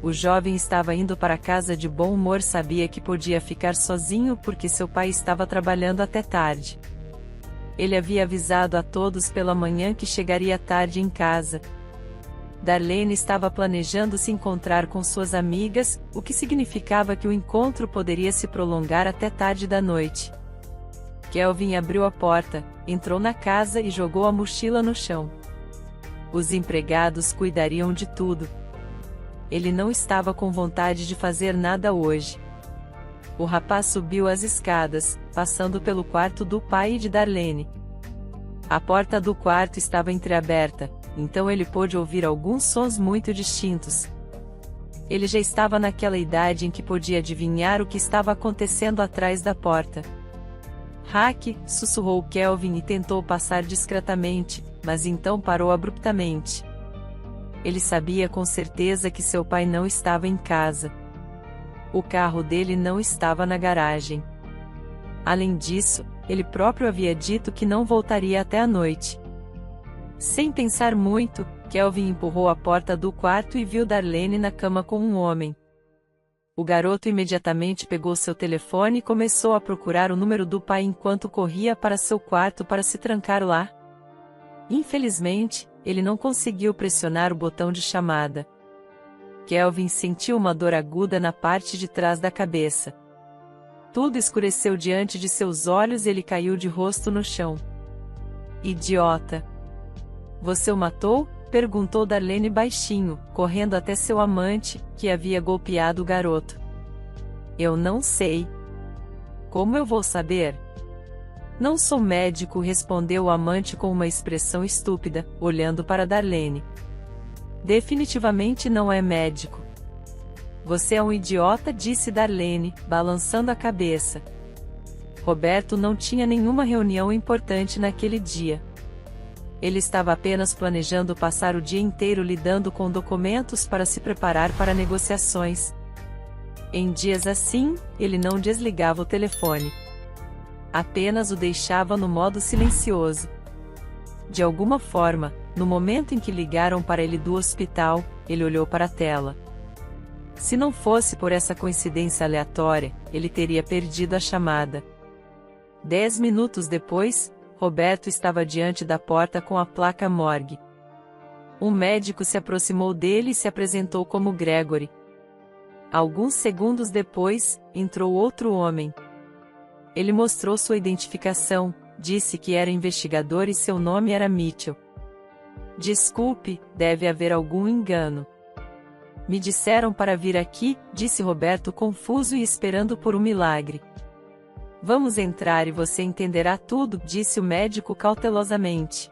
O jovem estava indo para casa de bom humor, sabia que podia ficar sozinho porque seu pai estava trabalhando até tarde. Ele havia avisado a todos pela manhã que chegaria tarde em casa. Darlene estava planejando se encontrar com suas amigas, o que significava que o encontro poderia se prolongar até tarde da noite. Kelvin abriu a porta, entrou na casa e jogou a mochila no chão. Os empregados cuidariam de tudo. Ele não estava com vontade de fazer nada hoje. O rapaz subiu as escadas, passando pelo quarto do pai e de Darlene. A porta do quarto estava entreaberta, então ele pôde ouvir alguns sons muito distintos. Ele já estava naquela idade em que podia adivinhar o que estava acontecendo atrás da porta. Hack, sussurrou Kelvin e tentou passar discretamente, mas então parou abruptamente. Ele sabia com certeza que seu pai não estava em casa. O carro dele não estava na garagem. Além disso, ele próprio havia dito que não voltaria até a noite. Sem pensar muito, Kelvin empurrou a porta do quarto e viu Darlene na cama com um homem. O garoto imediatamente pegou seu telefone e começou a procurar o número do pai enquanto corria para seu quarto para se trancar lá. Infelizmente, ele não conseguiu pressionar o botão de chamada. Kelvin sentiu uma dor aguda na parte de trás da cabeça. Tudo escureceu diante de seus olhos e ele caiu de rosto no chão. Idiota! Você o matou? Perguntou Darlene baixinho, correndo até seu amante, que havia golpeado o garoto. Eu não sei. Como eu vou saber? Não sou médico, respondeu o amante com uma expressão estúpida, olhando para Darlene. Definitivamente não é médico. Você é um idiota, disse Darlene, balançando a cabeça. Roberto não tinha nenhuma reunião importante naquele dia. Ele estava apenas planejando passar o dia inteiro lidando com documentos para se preparar para negociações. Em dias assim, ele não desligava o telefone. Apenas o deixava no modo silencioso. De alguma forma, no momento em que ligaram para ele do hospital, ele olhou para a tela. Se não fosse por essa coincidência aleatória, ele teria perdido a chamada. 10 minutos depois, Roberto estava diante da porta com a placa morgue. Um médico se aproximou dele e se apresentou como Gregory. Alguns segundos depois, entrou outro homem. Ele mostrou sua identificação, disse que era investigador e seu nome era Mitchell. Desculpe, deve haver algum engano. Me disseram para vir aqui, disse Roberto confuso e esperando por um milagre. Vamos entrar e você entenderá tudo, disse o médico cautelosamente.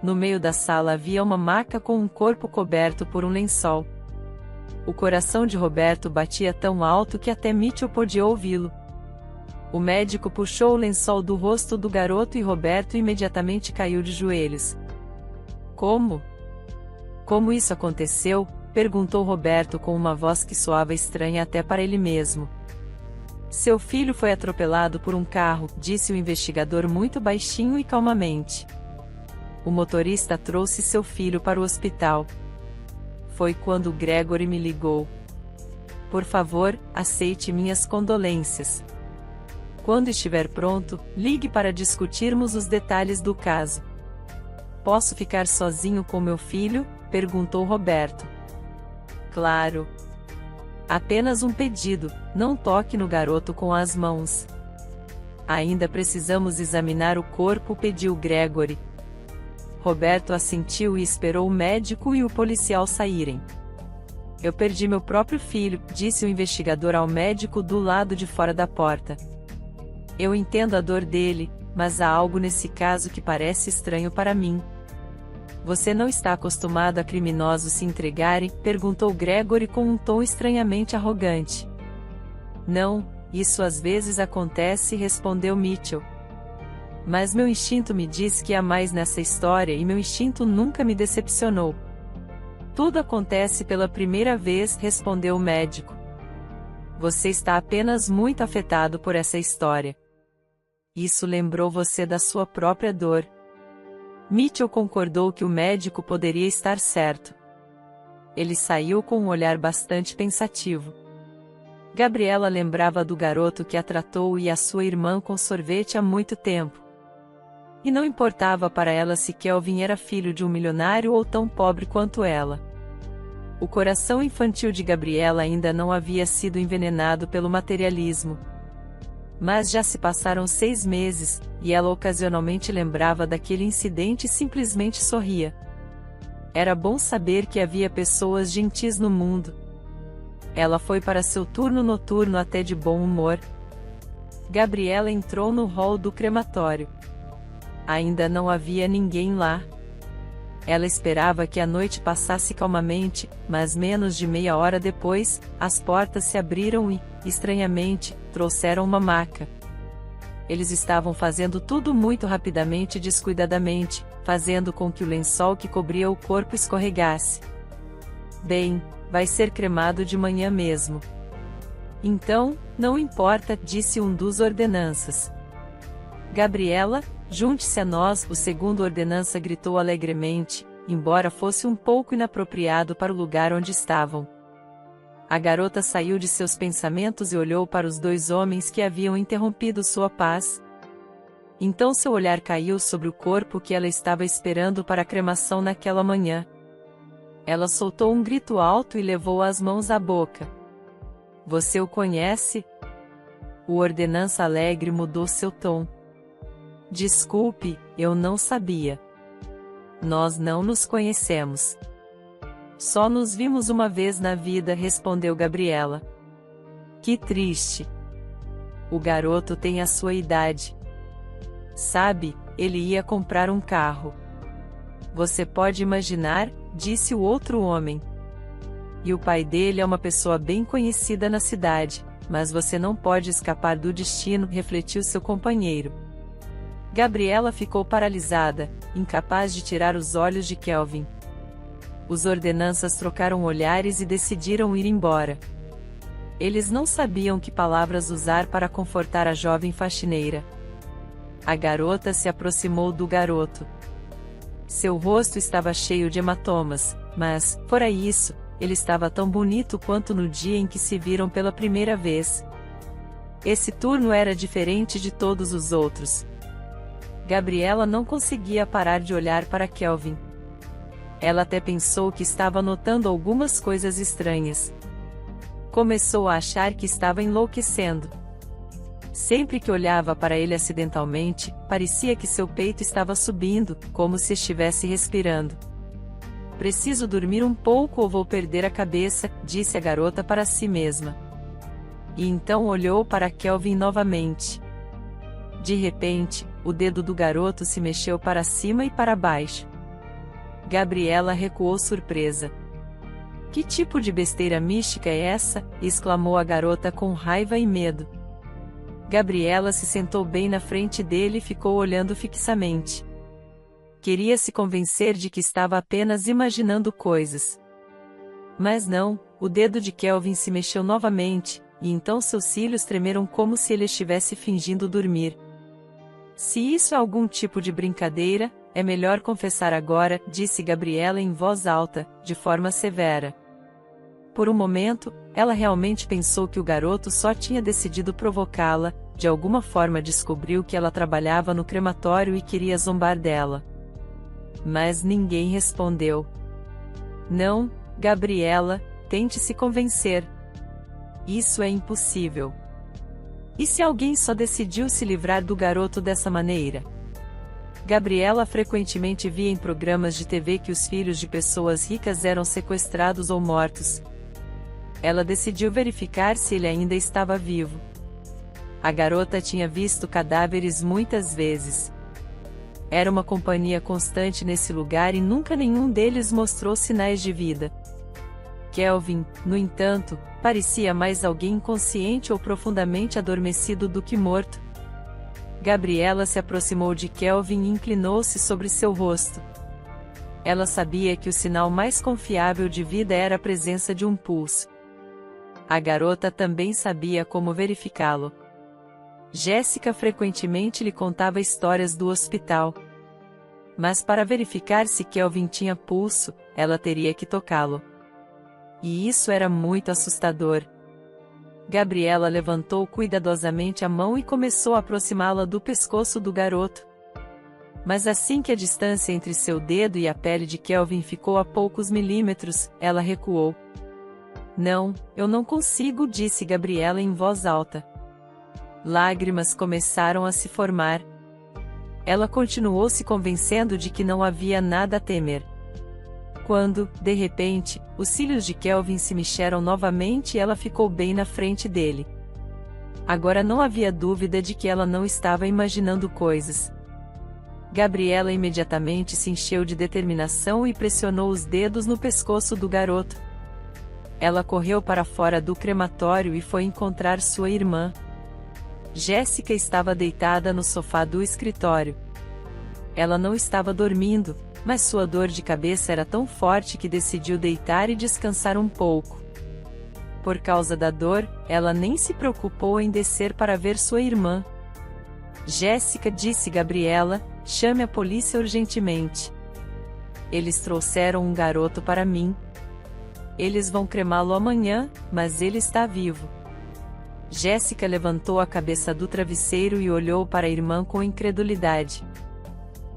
No meio da sala havia uma maca com um corpo coberto por um lençol. O coração de Roberto batia tão alto que até Mitchell podia ouvi-lo. O médico puxou o lençol do rosto do garoto e Roberto imediatamente caiu de joelhos. Como? Como isso aconteceu? Perguntou Roberto com uma voz que soava estranha até para ele mesmo. Seu filho foi atropelado por um carro, disse o investigador muito baixinho e calmamente. O motorista trouxe seu filho para o hospital. Foi quando Gregory me ligou. Por favor, aceite minhas condolências. Quando estiver pronto, ligue para discutirmos os detalhes do caso. Posso ficar sozinho com meu filho? Perguntou Roberto. Claro. Apenas um pedido, não toque no garoto com as mãos. Ainda precisamos examinar o corpo, pediu Gregory. Roberto assentiu e esperou o médico e o policial saírem. Eu perdi meu próprio filho, disse o investigador ao médico do lado de fora da porta. Eu entendo a dor dele, mas há algo nesse caso que parece estranho para mim. Você não está acostumado a criminosos se entregarem? Perguntou Gregory com um tom estranhamente arrogante. Não, isso às vezes acontece, respondeu Mitchell. Mas meu instinto me diz que há mais nessa história e meu instinto nunca me decepcionou. Tudo acontece pela primeira vez, respondeu o médico. Você está apenas muito afetado por essa história. Isso lembrou você da sua própria dor. Mitchell concordou que o médico poderia estar certo. Ele saiu com um olhar bastante pensativo. Gabriela lembrava do garoto que a tratou e a sua irmã com sorvete há muito tempo. E não importava para ela se Kelvin era filho de um milionário ou tão pobre quanto ela. O coração infantil de Gabriela ainda não havia sido envenenado pelo materialismo. Mas já se passaram 6 meses, e ela ocasionalmente lembrava daquele incidente e simplesmente sorria. Era bom saber que havia pessoas gentis no mundo. Ela foi para seu turno noturno até de bom humor. Gabriela entrou no hall do crematório. Ainda não havia ninguém lá. Ela esperava que a noite passasse calmamente, mas menos de meia hora depois, as portas se abriram e, estranhamente, trouxeram uma maca. Eles estavam fazendo tudo muito rapidamente e descuidadamente, fazendo com que o lençol que cobria o corpo escorregasse. Bem, vai ser cremado de manhã mesmo. Então, não importa, disse um dos ordenanças. Gabriela, junte-se a nós, o segundo ordenança gritou alegremente, embora fosse um pouco inapropriado para o lugar onde estavam. A garota saiu de seus pensamentos e olhou para os 2 homens que haviam interrompido sua paz. Então seu olhar caiu sobre o corpo que ela estava esperando para a cremação naquela manhã. Ela soltou um grito alto e levou as mãos à boca. Você o conhece? O ordenança alegre mudou seu tom. Desculpe, eu não sabia. Nós não nos conhecemos. Só nos vimos uma vez na vida, respondeu Gabriela. Que triste. O garoto tem a sua idade. Sabe, ele ia comprar um carro. Você pode imaginar, disse o outro homem. E o pai dele é uma pessoa bem conhecida na cidade, mas você não pode escapar do destino, refletiu seu companheiro. Gabriela ficou paralisada, incapaz de tirar os olhos de Kelvin. Os ordenanças trocaram olhares e decidiram ir embora. Eles não sabiam que palavras usar para confortar a jovem faxineira. A garota se aproximou do garoto. Seu rosto estava cheio de hematomas, mas, fora isso, ele estava tão bonito quanto no dia em que se viram pela primeira vez. Esse turno era diferente de todos os outros. Gabriela não conseguia parar de olhar para Kelvin. Ela até pensou que estava notando algumas coisas estranhas. Começou a achar que estava enlouquecendo. Sempre que olhava para ele acidentalmente, parecia que seu peito estava subindo, como se estivesse respirando. Preciso dormir um pouco ou vou perder a cabeça, disse a garota para si mesma. E então olhou para Kelvin novamente. De repente, o dedo do garoto se mexeu para cima e para baixo. Gabriela recuou surpresa. Que tipo de besteira mística é essa? Exclamou a garota com raiva e medo. Gabriela se sentou bem na frente dele e ficou olhando fixamente. Queria se convencer de que estava apenas imaginando coisas. Mas não, o dedo de Kelvin se mexeu novamente, e então seus cílios tremeram como se ele estivesse fingindo dormir. Se isso é algum tipo de brincadeira, é melhor confessar agora, disse Gabriela em voz alta, de forma severa. Por um momento, ela realmente pensou que o garoto só tinha decidido provocá-la, de alguma forma descobriu que ela trabalhava no crematório e queria zombar dela. Mas ninguém respondeu. Não, Gabriela, tente se convencer. Isso é impossível. E se alguém só decidiu se livrar do garoto dessa maneira? Gabriela frequentemente via em programas de TV que os filhos de pessoas ricas eram sequestrados ou mortos. Ela decidiu verificar se ele ainda estava vivo. A garota tinha visto cadáveres muitas vezes. Era uma companhia constante nesse lugar e nunca nenhum deles mostrou sinais de vida. Kelvin, no entanto, parecia mais alguém inconsciente ou profundamente adormecido do que morto. Gabriela se aproximou de Kelvin e inclinou-se sobre seu rosto. Ela sabia que o sinal mais confiável de vida era a presença de um pulso. A garota também sabia como verificá-lo. Jéssica frequentemente lhe contava histórias do hospital. Mas para verificar se Kelvin tinha pulso, ela teria que tocá-lo. E isso era muito assustador. Gabriela levantou cuidadosamente a mão e começou a aproximá-la do pescoço do garoto. Mas assim que a distância entre seu dedo e a pele de Kelvin ficou a poucos milímetros, ela recuou. Não, eu não consigo, disse Gabriela em voz alta. Lágrimas começaram a se formar. Ela continuou se convencendo de que não havia nada a temer. Quando, de repente, os cílios de Kelvin se mexeram novamente e ela ficou bem na frente dele. Agora não havia dúvida de que ela não estava imaginando coisas. Gabriela imediatamente se encheu de determinação e pressionou os dedos no pescoço do garoto. Ela correu para fora do crematório e foi encontrar sua irmã. Jéssica estava deitada no sofá do escritório. Ela não estava dormindo, mas sua dor de cabeça era tão forte que decidiu deitar e descansar um pouco. Por causa da dor, ela nem se preocupou em descer para ver sua irmã. Jéssica, disse Gabriela, chame a polícia urgentemente. Eles trouxeram um garoto para mim. Eles vão cremá-lo amanhã, mas ele está vivo. Jéssica levantou a cabeça do travesseiro e olhou para a irmã com incredulidade.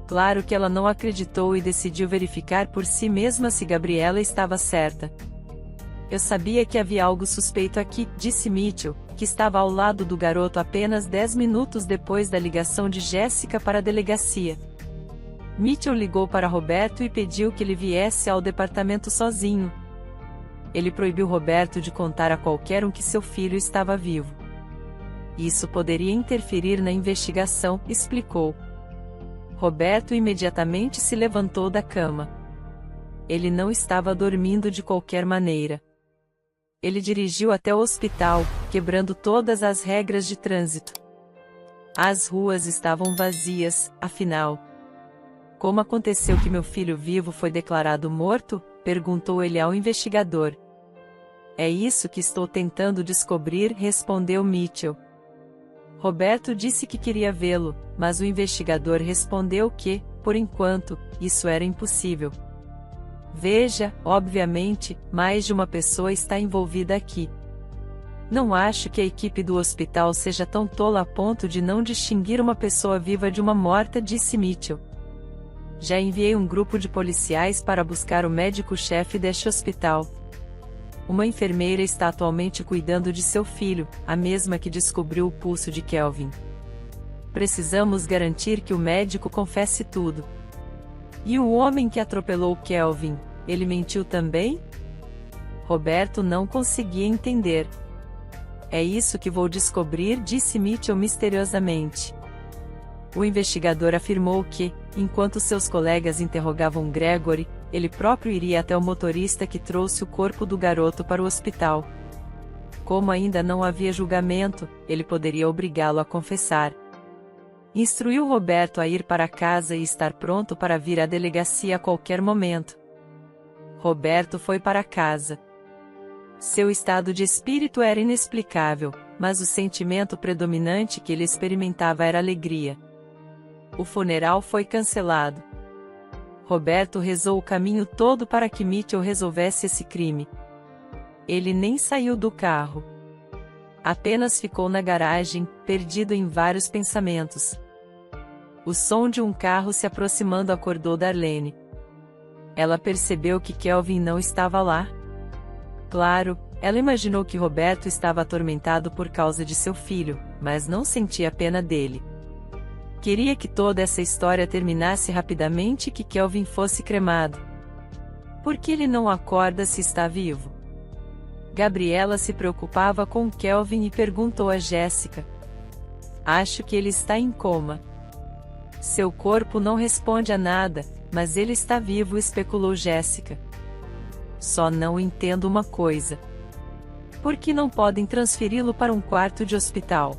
Claro que ela não acreditou e decidiu verificar por si mesma se Gabriela estava certa. Eu sabia que havia algo suspeito aqui, disse Mitchell, que estava ao lado do garoto apenas 10 minutos depois da ligação de Jéssica para a delegacia. Mitchell ligou para Roberto e pediu que ele viesse ao departamento sozinho. ele proibiu Roberto de contar a qualquer um que seu filho estava vivo. Isso poderia interferir na investigação, explicou. Roberto imediatamente se levantou da cama. Ele não estava dormindo de qualquer maneira. Ele dirigiu até o hospital, quebrando todas as regras de trânsito. As ruas estavam vazias, afinal. Como aconteceu que meu filho vivo foi declarado morto? Perguntou ele ao investigador. É isso que estou tentando descobrir, respondeu Mitchell. Roberto disse que queria vê-lo, mas o investigador respondeu que, por enquanto, isso era impossível. Veja, obviamente, mais de uma pessoa está envolvida aqui. Não acho que a equipe do hospital seja tão tola a ponto de não distinguir uma pessoa viva de uma morta, disse Mitchell. Já enviei um grupo de policiais para buscar o médico-chefe deste hospital. Uma enfermeira está atualmente cuidando de seu filho, a mesma que descobriu o pulso de Kelvin. Precisamos garantir que o médico confesse tudo. E o homem que atropelou Kelvin, ele mentiu também? Roberto não conseguia entender. É isso que vou descobrir, disse Mitchell misteriosamente. O investigador afirmou que, enquanto seus colegas interrogavam Gregory, ele próprio iria até o motorista que trouxe o corpo do garoto para o hospital. Como ainda não havia julgamento, ele poderia obrigá-lo a confessar. Instruiu Roberto a ir para casa e estar pronto para vir à delegacia a qualquer momento. Roberto foi para casa. Seu estado de espírito era inexplicável, mas o sentimento predominante que ele experimentava era alegria. O funeral foi cancelado. Roberto rezou o caminho todo para que Mitchell resolvesse esse crime. Ele nem saiu do carro. Apenas ficou na garagem, perdido em vários pensamentos. O som de um carro se aproximando acordou Darlene. Ela percebeu que Kelvin não estava lá. Claro, ela imaginou que Roberto estava atormentado por causa de seu filho, mas não sentia pena dele. Queria que toda essa história terminasse rapidamente e que Kelvin fosse cremado. Por que ele não acorda se está vivo? Gabriela se preocupava com Kelvin e perguntou a Jéssica. Acho que ele está em coma. Seu corpo não responde a nada, mas ele está vivo, especulou Jéssica. Só não entendo uma coisa. Por que não podem transferi-lo para um quarto de hospital?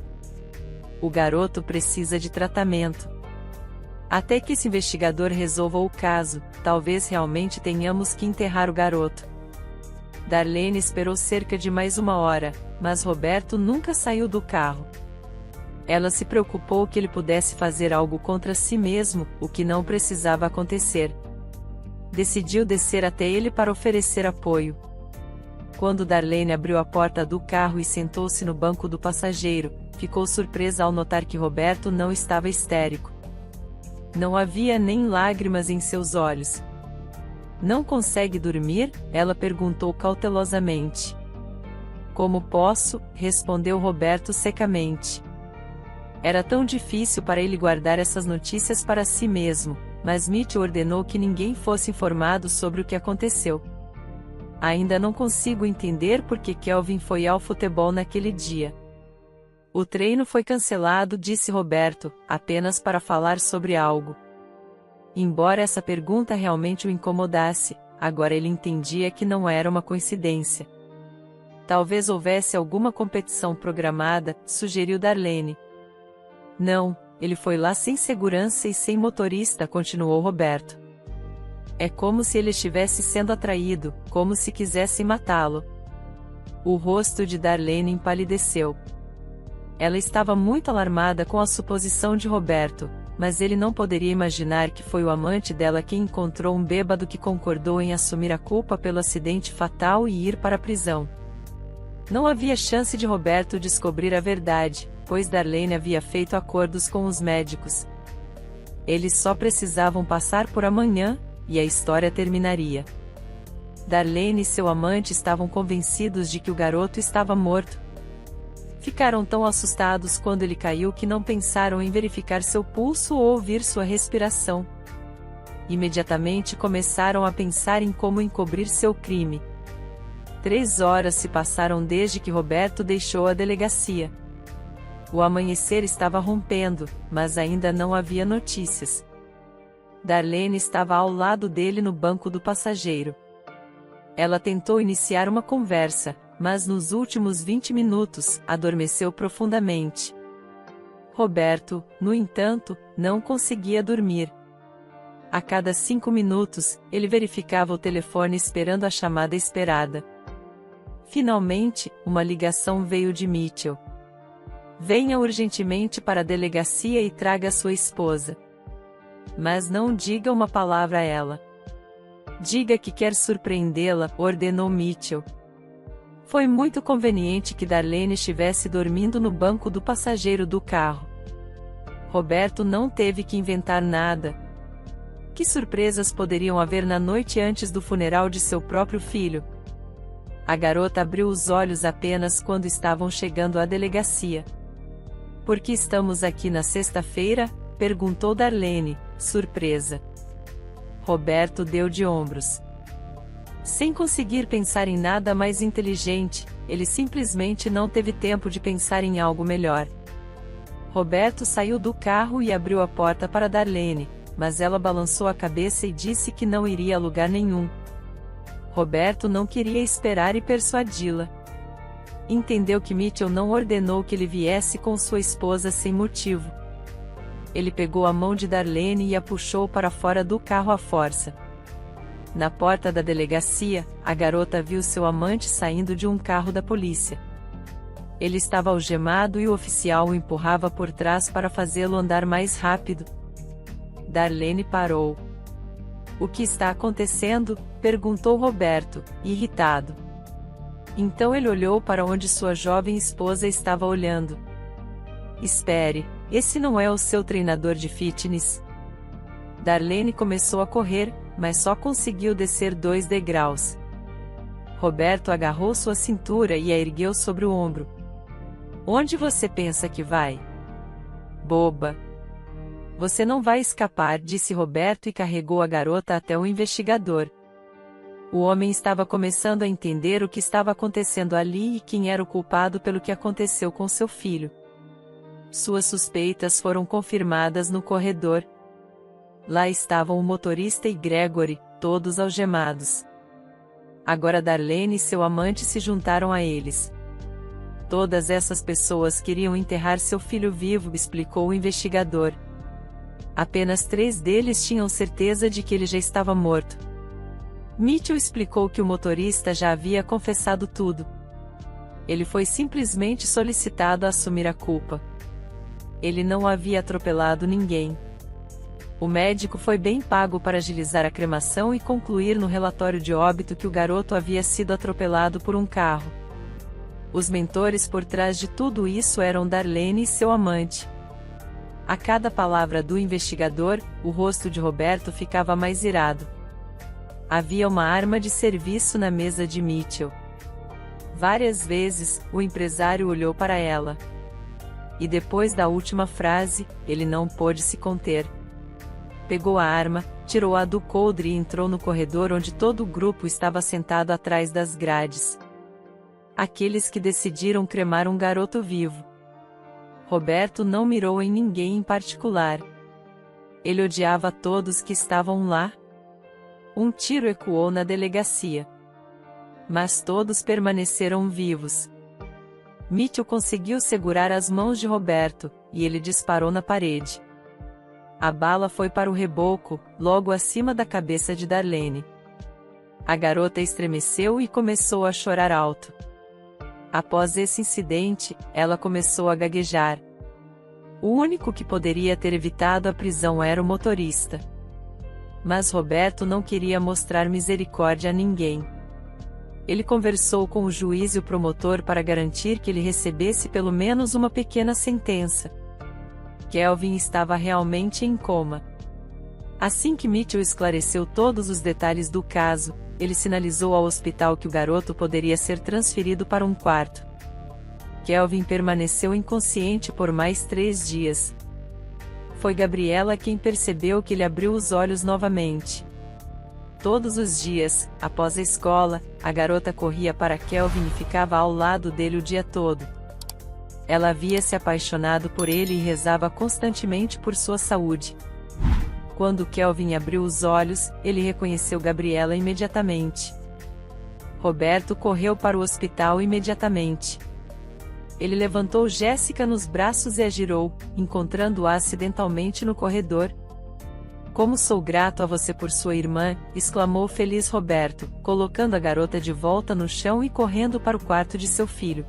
O garoto precisa de tratamento. Até que esse investigador resolva o caso, talvez realmente tenhamos que enterrar o garoto. Darlene esperou cerca de mais 1 hora, mas Roberto nunca saiu do carro. Ela se preocupou que ele pudesse fazer algo contra si mesmo, o que não precisava acontecer. Decidiu descer até ele para oferecer apoio. Quando Darlene abriu a porta do carro e sentou-se no banco do passageiro, ficou surpresa ao notar que Roberto não estava histérico. Não havia nem lágrimas em seus olhos. Não consegue dormir? Ela perguntou cautelosamente. Como posso? Respondeu Roberto secamente. Era tão difícil para ele guardar essas notícias para si mesmo, mas Mitchell ordenou que ninguém fosse informado sobre o que aconteceu. Ainda não consigo entender por que Kelvin foi ao futebol naquele dia. O treino foi cancelado, disse Roberto, apenas para falar sobre algo. Embora essa pergunta realmente o incomodasse, agora ele entendia que não era uma coincidência. Talvez houvesse alguma competição programada, sugeriu Darlene. Não, ele foi lá sem segurança e sem motorista, continuou Roberto. É como se ele estivesse sendo atraído, como se quisessem matá-lo. O rosto de Darlene empalideceu. Ela estava muito alarmada com a suposição de Roberto, mas ele não poderia imaginar que foi o amante dela quem encontrou um bêbado que concordou em assumir a culpa pelo acidente fatal e ir para a prisão. Não havia chance de Roberto descobrir a verdade, pois Darlene havia feito acordos com os médicos. Eles só precisavam passar por amanhã, e a história terminaria. Darlene e seu amante estavam convencidos de que o garoto estava morto. Ficaram tão assustados quando ele caiu que não pensaram em verificar seu pulso ou ouvir sua respiração. Imediatamente começaram a pensar em como encobrir seu crime. 3 horas se passaram desde que Roberto deixou a delegacia. O amanhecer estava rompendo, mas ainda não havia notícias. Darlene estava ao lado dele no banco do passageiro. Ela tentou iniciar uma conversa, mas nos últimos 20 minutos, adormeceu profundamente. Roberto, no entanto, não conseguia dormir. A cada 5 minutos, ele verificava o telefone esperando a chamada esperada. Finalmente, uma ligação veio de Mitchell. Venha urgentemente para a delegacia e traga sua esposa. Mas não diga uma palavra a ela. Diga que quer surpreendê-la, ordenou Mitchell. Foi muito conveniente que Darlene estivesse dormindo no banco do passageiro do carro. Roberto não teve que inventar nada. Que surpresas poderiam haver na noite antes do funeral de seu próprio filho? A garota abriu os olhos apenas quando estavam chegando à delegacia. Por que estamos aqui na sexta-feira? Perguntou Darlene, surpresa. Roberto deu de ombros. Sem conseguir pensar em nada mais inteligente, ele simplesmente não teve tempo de pensar em algo melhor. Roberto saiu do carro e abriu a porta para Darlene, mas ela balançou a cabeça e disse que não iria a lugar nenhum. Roberto não queria esperar e persuadi-la. Entendeu que Mitchell não ordenou que ele viesse com sua esposa sem motivo. Ele pegou a mão de Darlene e a puxou para fora do carro à força. Na porta da delegacia, a garota viu seu amante saindo de um carro da polícia. Ele estava algemado e o oficial o empurrava por trás para fazê-lo andar mais rápido. Darlene parou. O que está acontecendo? Perguntou Roberto, irritado. Então ele olhou para onde sua jovem esposa estava olhando. Espere, esse não é o seu treinador de fitness? Darlene começou a correr, mas só conseguiu descer 2 degraus. Roberto agarrou sua cintura e a ergueu sobre o ombro. Onde você pensa que vai? Boba! Você não vai escapar, disse Roberto e carregou a garota até o investigador. O homem estava começando a entender o que estava acontecendo ali e quem era o culpado pelo que aconteceu com seu filho. Suas suspeitas foram confirmadas no corredor. Lá estavam o motorista e Gregory, todos algemados. Agora Darlene e seu amante se juntaram a eles. Todas essas pessoas queriam enterrar seu filho vivo, explicou o investigador. Apenas 3 deles tinham certeza de que ele já estava morto. Mitchell explicou que o motorista já havia confessado tudo. Ele foi simplesmente solicitado a assumir a culpa. Ele não havia atropelado ninguém. O médico foi bem pago para agilizar a cremação e concluir no relatório de óbito que o garoto havia sido atropelado por um carro. Os mentores por trás de tudo isso eram Darlene e seu amante. A cada palavra do investigador, o rosto de Roberto ficava mais irado. Havia uma arma de serviço na mesa de Mitchell. Várias vezes, o empresário olhou para ela. E depois da última frase, ele não pôde se conter. Pegou a arma, tirou-a do coldre e entrou no corredor onde todo o grupo estava sentado atrás das grades. Aqueles que decidiram cremar um garoto vivo. Roberto não mirou em ninguém em particular. Ele odiava todos que estavam lá. Um tiro ecoou na delegacia. Mas todos permaneceram vivos. Mitchell conseguiu segurar as mãos de Roberto, e ele disparou na parede. A bala foi para o reboco, logo acima da cabeça de Darlene. A garota estremeceu e começou a chorar alto. Após esse incidente, ela começou a gaguejar. O único que poderia ter evitado a prisão era o motorista. Mas Roberto não queria mostrar misericórdia a ninguém. Ele conversou com o juiz e o promotor para garantir que ele recebesse pelo menos uma pequena sentença. Kelvin estava realmente em coma. Assim que Mitchell esclareceu todos os detalhes do caso, ele sinalizou ao hospital que o garoto poderia ser transferido para um quarto. Kelvin permaneceu inconsciente por mais 3 dias. Foi Gabriela quem percebeu que ele abriu os olhos novamente. Todos os dias, após a escola, a garota corria para Kelvin e ficava ao lado dele o dia todo. Ela havia se apaixonado por ele e rezava constantemente por sua saúde. Quando Kelvin abriu os olhos, ele reconheceu Gabriela imediatamente. Roberto correu para o hospital imediatamente. Ele levantou Jéssica nos braços e a girou, encontrando-a acidentalmente no corredor. "Como sou grato a você por sua irmã", exclamou feliz Roberto, colocando a garota de volta no chão e correndo para o quarto de seu filho.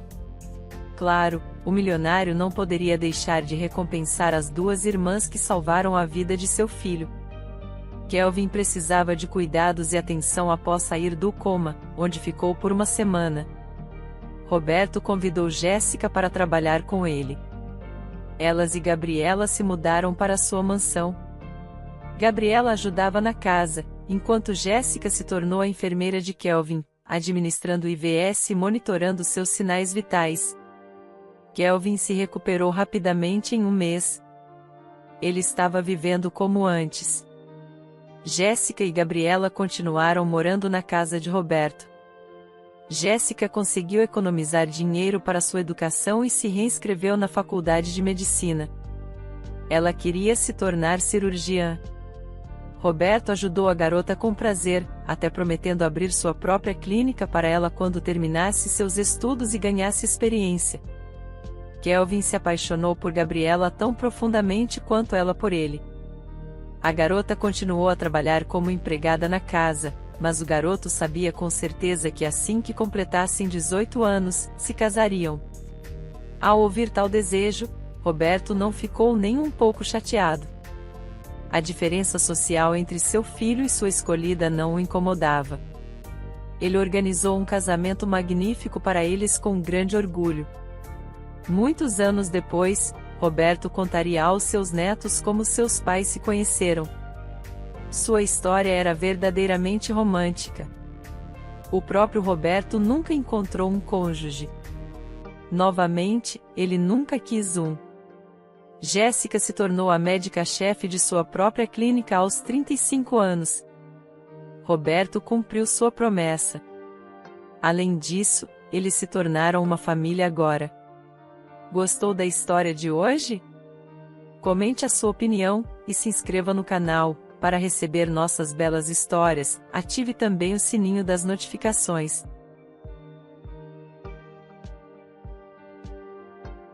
Claro, o milionário não poderia deixar de recompensar as duas irmãs que salvaram a vida de seu filho. Kelvin precisava de cuidados e atenção após sair do coma, onde ficou por uma semana. Roberto convidou Jéssica para trabalhar com ele. Elas e Gabriela se mudaram para sua mansão. Gabriela ajudava na casa, enquanto Jéssica se tornou a enfermeira de Kelvin, administrando o IVS e monitorando seus sinais vitais. Kelvin se recuperou rapidamente em um mês. Ele estava vivendo como antes. Jéssica e Gabriela continuaram morando na casa de Roberto. Jéssica conseguiu economizar dinheiro para sua educação e se reinscreveu na faculdade de medicina. Ela queria se tornar cirurgiã. Roberto ajudou a garota com prazer, até prometendo abrir sua própria clínica para ela quando terminasse seus estudos e ganhasse experiência. Kelvin se apaixonou por Gabriela tão profundamente quanto ela por ele. A garota continuou a trabalhar como empregada na casa, mas o garoto sabia com certeza que assim que completassem 18 anos, se casariam. Ao ouvir tal desejo, Roberto não ficou nem um pouco chateado. A diferença social entre seu filho e sua escolhida não o incomodava. Ele organizou um casamento magnífico para eles com grande orgulho. Muitos anos depois, Roberto contaria aos seus netos como seus pais se conheceram. Sua história era verdadeiramente romântica. O próprio Roberto nunca encontrou um cônjuge. Novamente, ele nunca quis um. Jéssica se tornou a médica-chefe de sua própria clínica aos 35 anos. Roberto cumpriu sua promessa. Além disso, eles se tornaram uma família agora. Gostou da história de hoje? Comente a sua opinião, e se inscreva no canal, para receber nossas belas histórias. Ative também o sininho das notificações.